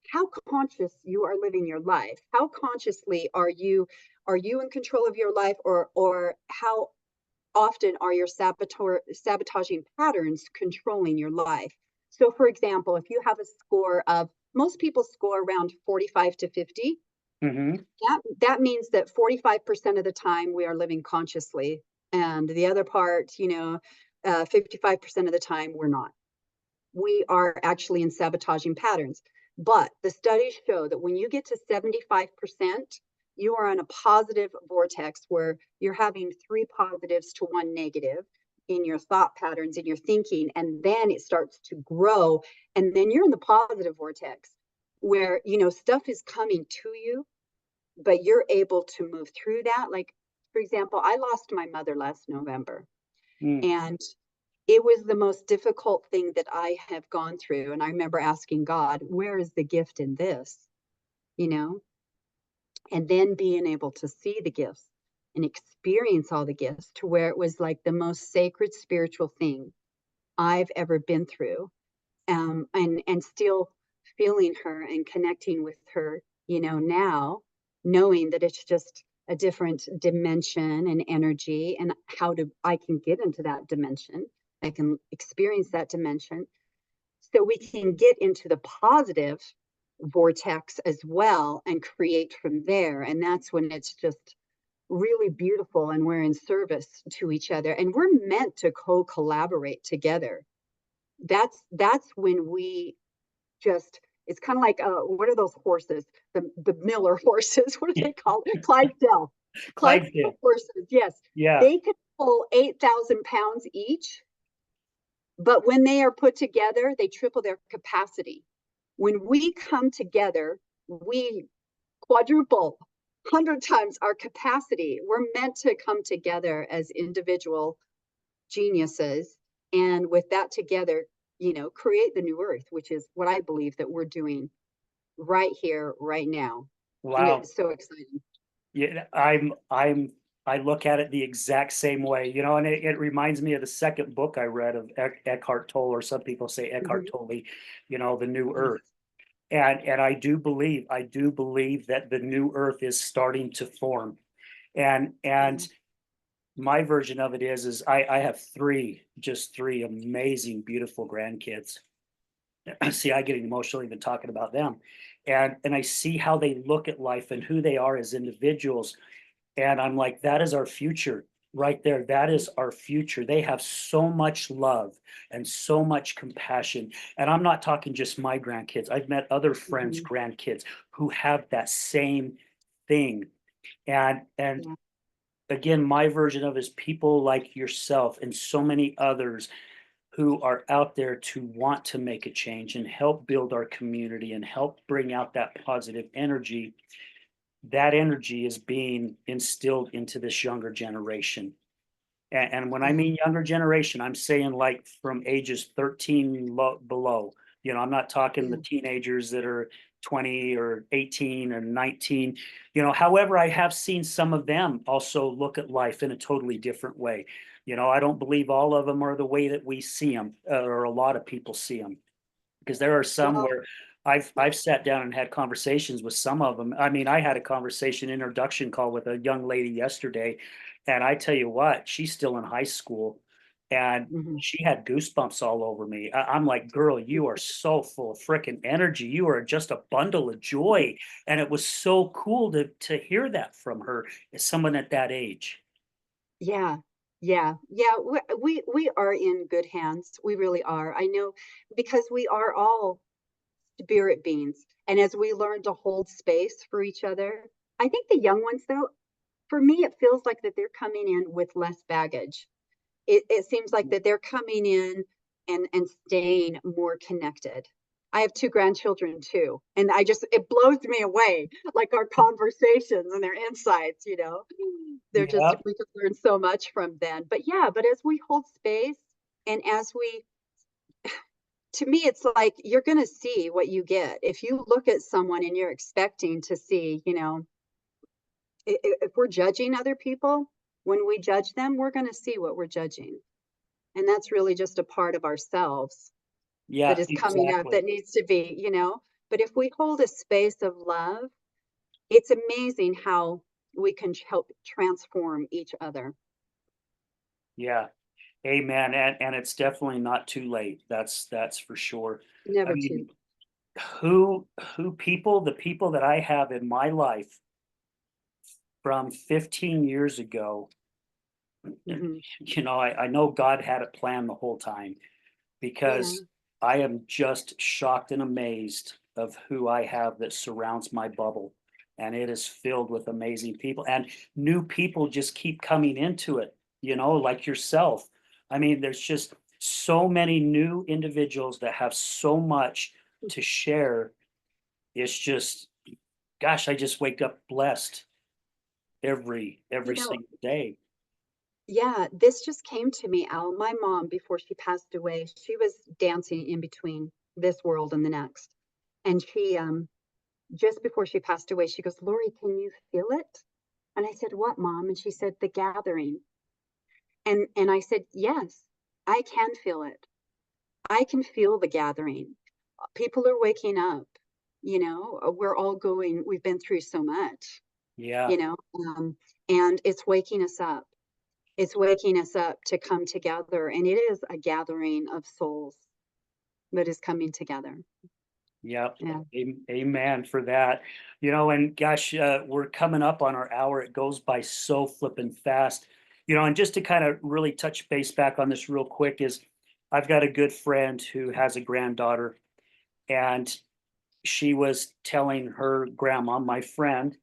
how conscious you are living your life. How consciously are you in control of your life, or how often are your sabotaging patterns controlling your life? So, for example, if you have a score of, most people score around 45 to 50, Hmm. that means that 45% of the time we are living consciously, and the other part, 55% of the time we're not. We are actually in sabotaging patterns. But the studies show that when you get to 75%, you are in a positive vortex where you're having three positives to one negative in your thought patterns, in your thinking, and then it starts to grow. And then you're in the positive vortex where, stuff is coming to you, but you're able to move through that. Like, for example, I lost my mother last November, Mm. and it was the most difficult thing that I have gone through. And I remember asking God, where is the gift in this? You know, and then being able to see the gifts and experience all the gifts to where it was like the most sacred spiritual thing I've ever been through. And still feeling her and connecting with her, now knowing that it's just a different dimension and energy, and how to I can get into that dimension. I can experience that dimension, so we can get into the positive vortex as well and create from there. And that's when it's just really beautiful, and we're in service to each other, and we're meant to co-collaborate together. That's when we just, it's kind of like, what are those horses, the Miller horses? What are they called? Clydesdale Clydesdale. horses. Yes, Yeah. they could pull 8,000 pounds each, but when they are put together, they triple their capacity. When we come together, we quadruple, 100 times our capacity. We're meant to come together as individual geniuses, and with that together, create the new earth, which is what I believe that we're doing right here, right now. And Wow. it's so exciting. Yeah, I look at it the exact same way, and it reminds me of the second book I read of Eckhart Tolle, or some people say Eckhart Mhm. Tolle, The New Yes. Earth. And I do believe that the new earth is starting to form. And Yeah. my version of it is I have just three amazing, beautiful grandkids. See, I get emotional even talking about them. And I see how they look at life and who they are as individuals. And I'm like, that is our future right there. That is our future. They have so much love and so much compassion. And I'm not talking just my grandkids. I've met other friends' Mhm. grandkids who have that same thing. And Yeah. again, my version of it is people like yourself and so many others who are out there to want to make a change and help build our community and help bring out that positive energy. That energy is being instilled into this younger generation. And when I Yeah. mean younger generation, I'm saying like from ages 13 below. I'm not talking the Yeah. teenagers that are 20 or 18 or 19. However, I have seen some of them also look at life in a totally different way. I don't believe all of them are the way that we see them, or a lot of people see them, because there are some Well, where I've sat down and had conversations with some of them. I mean, I had a conversation introduction call with a young lady yesterday, and I tell you what, she's still in high school, and mhm. she had goosebumps all over me. I'm like, "Girl, you are so full of freaking energy. You are just a bundle of joy." And it was so cool to hear that from her, as someone at that age. Yeah. Yeah. Yeah. We are in good hands. We really are. I know because we are all spirit beings. And as we learn to hold space for each other, I think the young ones, though, for me, it feels like that they're coming in with less baggage. It seems like that they're coming in and staying more connected. I have 2 grandchildren too, and it blows me away, like our conversations and their insights, you know? They're just Yeah, we could learn so much from them. But yeah, but as we hold space and as we to me, it's like you're gonna see what you get. If you look at someone and you're expecting to see, if we're judging other people, when we judge them, we're gonna see what we're judging. And that's really just a part of ourselves that yeah, is coming up exactly. that needs to be. But if we hold a space of love, it's amazing how we can help transform each other. Yeah. Amen, and it's definitely not too late. That's for sure. I Never to. mean, the people that I have in my life from 15 years ago, Hmm. I know God had it planned the whole time, Yeah. because I am just shocked and amazed of who I have that surrounds my bubble, and it is filled with amazing people, and new people just keep coming into it, like yourself. I mean, there's just so many new individuals that have so much to share. It's just, gosh, I just wake up blessed every You know, single day. yeah, this just came to me, Al. My mom, before she passed away, she was dancing in between this world and the next. And just before she passed away, she goes, Lori, can you feel it? And I said, what, Mom? And she said, the gathering. And I said, yes, I can feel it. I can feel the gathering. People are waking up. We're all we've been through so much, Yeah, you know, um, and it's waking us up. It's waking us up to come together. And it is a gathering of souls that is coming together. yep. Yeah. Amen for that. And gosh, we're coming up on our hour. It goes by so flipping fast. And just to kind of really touch base back on this real quick is, I've got a good friend who has a granddaughter, and she was telling her grandma, my friend,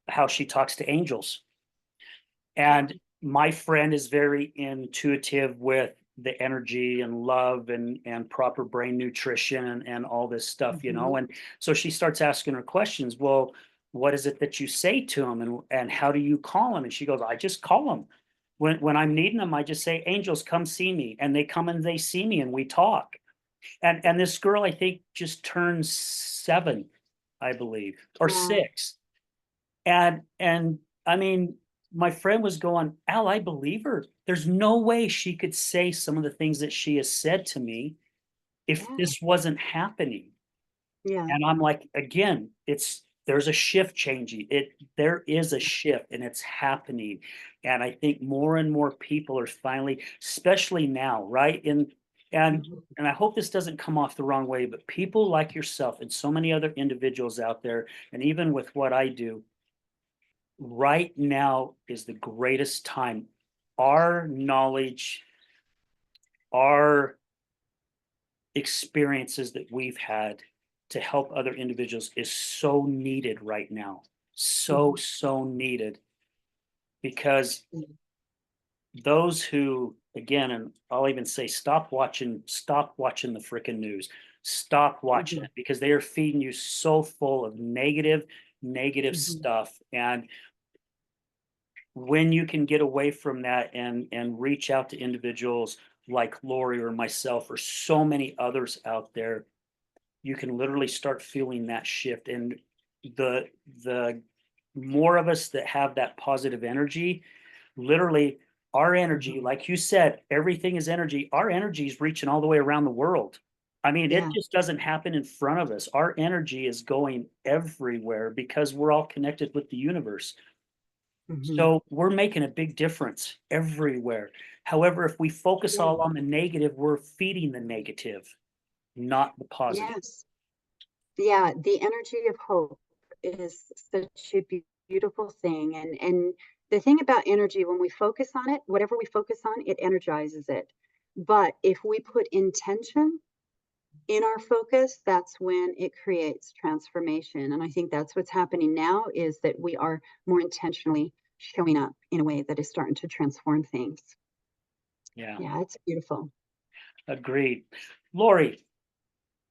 how she talks to angels. And my friend is very intuitive with the energy and love and proper brain nutrition and all this stuff, Hmm. and so she starts asking her questions. Well, what is it that you say to them, and how do you call them? And she goes, I just call them when I'm needing them. I just say, angels, come see me, and they come and they see me and we talk. And this girl, I think, just turned 7, I believe, or Wow. 6. And I mean, my friend was going, Al, I believe her. There's no way she could say some of the things that she has said to me if Yeah. this wasn't happening. Yeah. And I'm like, again, there's a shift changing. There is a shift and it's happening. And I think more and more people are finally, especially now, right? And Hmm. and I hope this doesn't come off the wrong way, but people like yourself and so many other individuals out there, and even with what I do, right now is the greatest time. Our knowledge, our experiences that we've had to help other individuals is so needed right now. So, Hmm. so needed, because those who, again, and I'll even say, stop watching the freaking news. Stop watching Hmm. it, because they are feeding you so full of negative Hmm. stuff. And when you can get away from that and reach out to individuals like Lori or myself or so many others out there, you can literally start feeling that shift. And the the more of us that have that positive energy, literally our energy, Mhm. like you said, everything is energy. Our energy is reaching all the way around the world. I mean, it Yeah. just doesn't happen in front of us. Our energy is going everywhere because we're all connected with the universe. Mhm. So we're making a big difference everywhere. However, if we focus Yeah. all on the negative, we're feeding the negative, not the positive. Yes. Yeah, the energy of hope is such a beautiful thing, and the thing about energy, when we focus on it, whatever we focus on, it energizes it. But if we put intention in our focus, that's when it creates transformation. And I think that's what's happening now is that we are more intentionally showing up in a way that is starting to transform things. Yeah, Yeah, it's beautiful. agreed. Lori,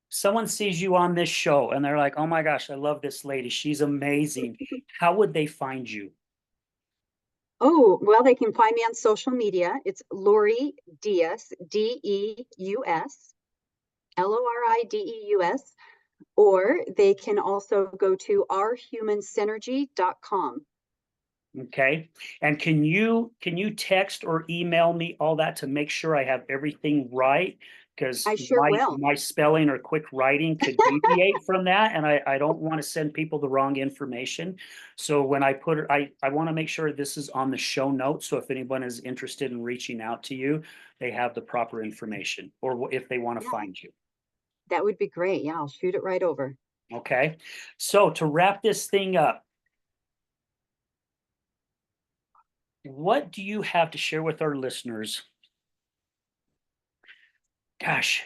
someone sees you on this show and they're like, oh my gosh, I love this lady. She's amazing. How would they find you? Oh, well, they can find me on social media. It's Lori Diaz, Deus, Lorideus, or they can also go to ourhumansynergy.com. Okay. And can you text or email me all that to make sure I have everything right? Because I sure my will. my spelling or quick writing could deviate from that, and I don't want to send people the wrong information. So when I put it, I want to make sure this is on the show notes. So if anyone is interested in reaching out to you, they have the proper information, or if they want to Yeah, find you. that would be great. Yeah, I'll shoot it right over. Okay. So to wrap this thing up, what do you have to share with our listeners? Gosh,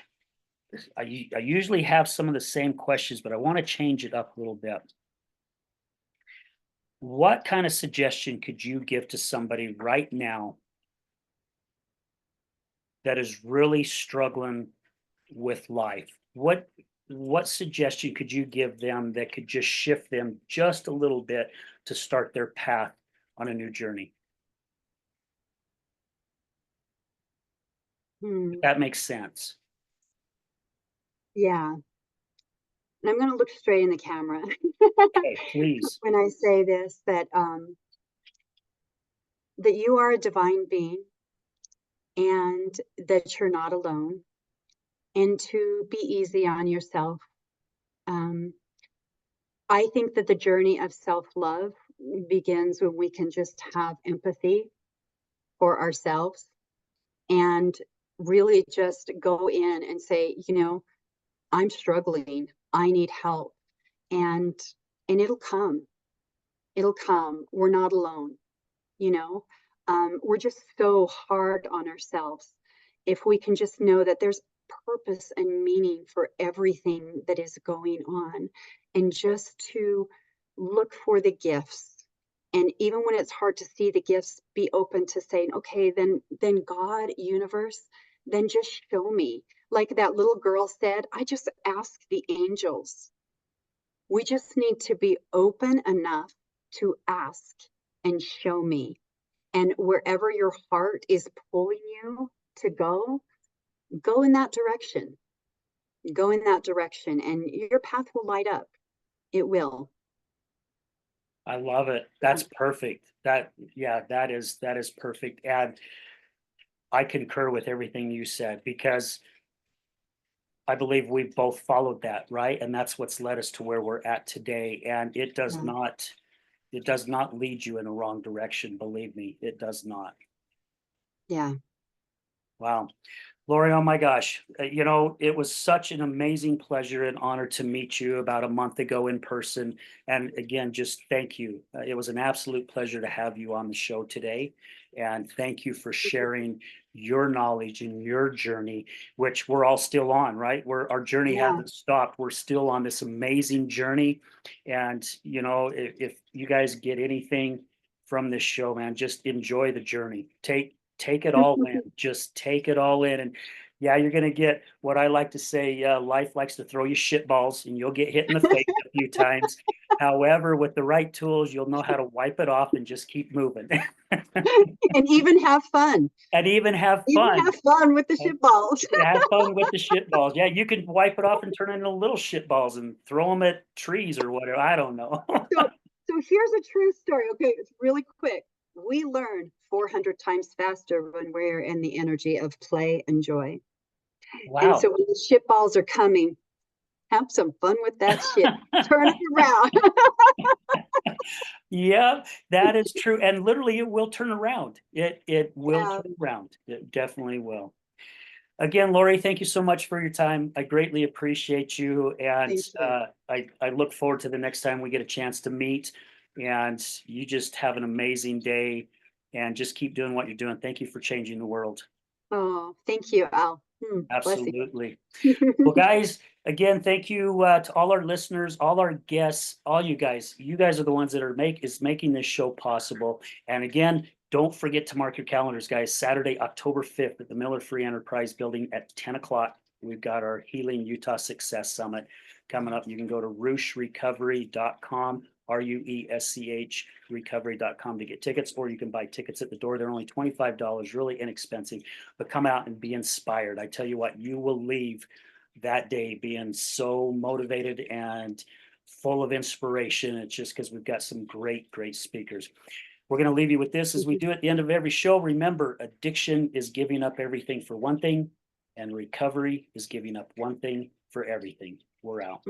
I usually have some of the same questions, but I want to change it up a little bit. What kind of suggestion could you give to somebody right now that is really struggling with life? What suggestion could you give them that could just shift them just a little bit to start their path on a new journey? If Hmm. that makes sense. Yeah. And I'm going to look straight in the camera Okay, please. when I say this that you are a divine being and that you're not alone and to be easy on yourself. Um, I think that the journey of self love begins when we can just have empathy for ourselves and really just go in and say, I'm struggling. I need help. And it'll come. It'll come. We're not alone, you know. We're just so hard on ourselves. If we can just know that there's purpose and meaning for everything that is going on, and just to look for the gifts. And even when it's hard to see the gifts, be open to saying, okay, then God, universe, then just show me. Like that little girl said, I just ask the angels. We just need to be open enough to ask and show me. And wherever your heart is pulling you to go, go in that direction. Go in that direction, and your path will light up. It will. I love it. Yeah. That's perfect. Yeah, that is perfect. And I concur with everything you said because I believe we've both followed that, right? And that's what's led us to where we're at today. And Yeah. it does not lead you in a wrong direction. Believe me, it does not. Yeah. Wow. Lori, oh my gosh. It was such an amazing pleasure and honor to meet you about a month ago in person. And again, just thank you. It was an absolute pleasure to have you on the show today. And thank you for sharing your knowledge and your journey, which we're all still on, right? Our journey Yeah. hasn't stopped. We're still on this amazing journey. And, if you guys get anything from this show, man, just enjoy the journey. Take it all in. Just take it all in. And Yeah, you're gonna get what I like to say, life likes to throw you shit balls and you'll get hit in the face a few times. However, with the right tools, you'll know how to wipe it off and just keep moving. And even have fun. And even have Even fun. have fun with the And shit balls. have fun with the shit balls. Yeah, you can wipe it off and turn it into little shit balls and throw them at trees or whatever. I don't know. So, so here's a true story. Okay, it's really quick. We learn 400 times faster when we're in the energy of play and joy. And Wow. so when the shit balls are coming, have some fun with that shit. Turn it around. Yeah, that is true. And literally it will turn around. It will Yeah, turn around. It definitely will. Again, Lori, thank you so much for your time. I greatly appreciate you. And thank you. I look forward to the next time we get a chance to meet. And you just have an amazing day and just keep doing what you're doing. Thank you for changing the world. Oh, thank you, Al. Bless Absolutely. Well, you. guys, again, thank you to all our listeners, all our guests, all you guys. You guys are the ones that are making this show possible. And again, don't forget to mark your calendars, guys. Saturday, October 5th at the Miller Free Enterprise Building at 10 o'clock. We've got our Healing Utah Success Summit coming up. You can go to rushrecovery.com, RUESCH recovery.com to get tickets, or you can buy tickets at the door. They're only $25, really inexpensive, but come out and be inspired. I tell you what, you will leave that day being so motivated and full of inspiration. It's just because we've got some great, great speakers. We're going to leave you with this as we do at the end of every show. Remember, addiction is giving up everything for one thing, and recovery is giving up one thing for everything. We're out.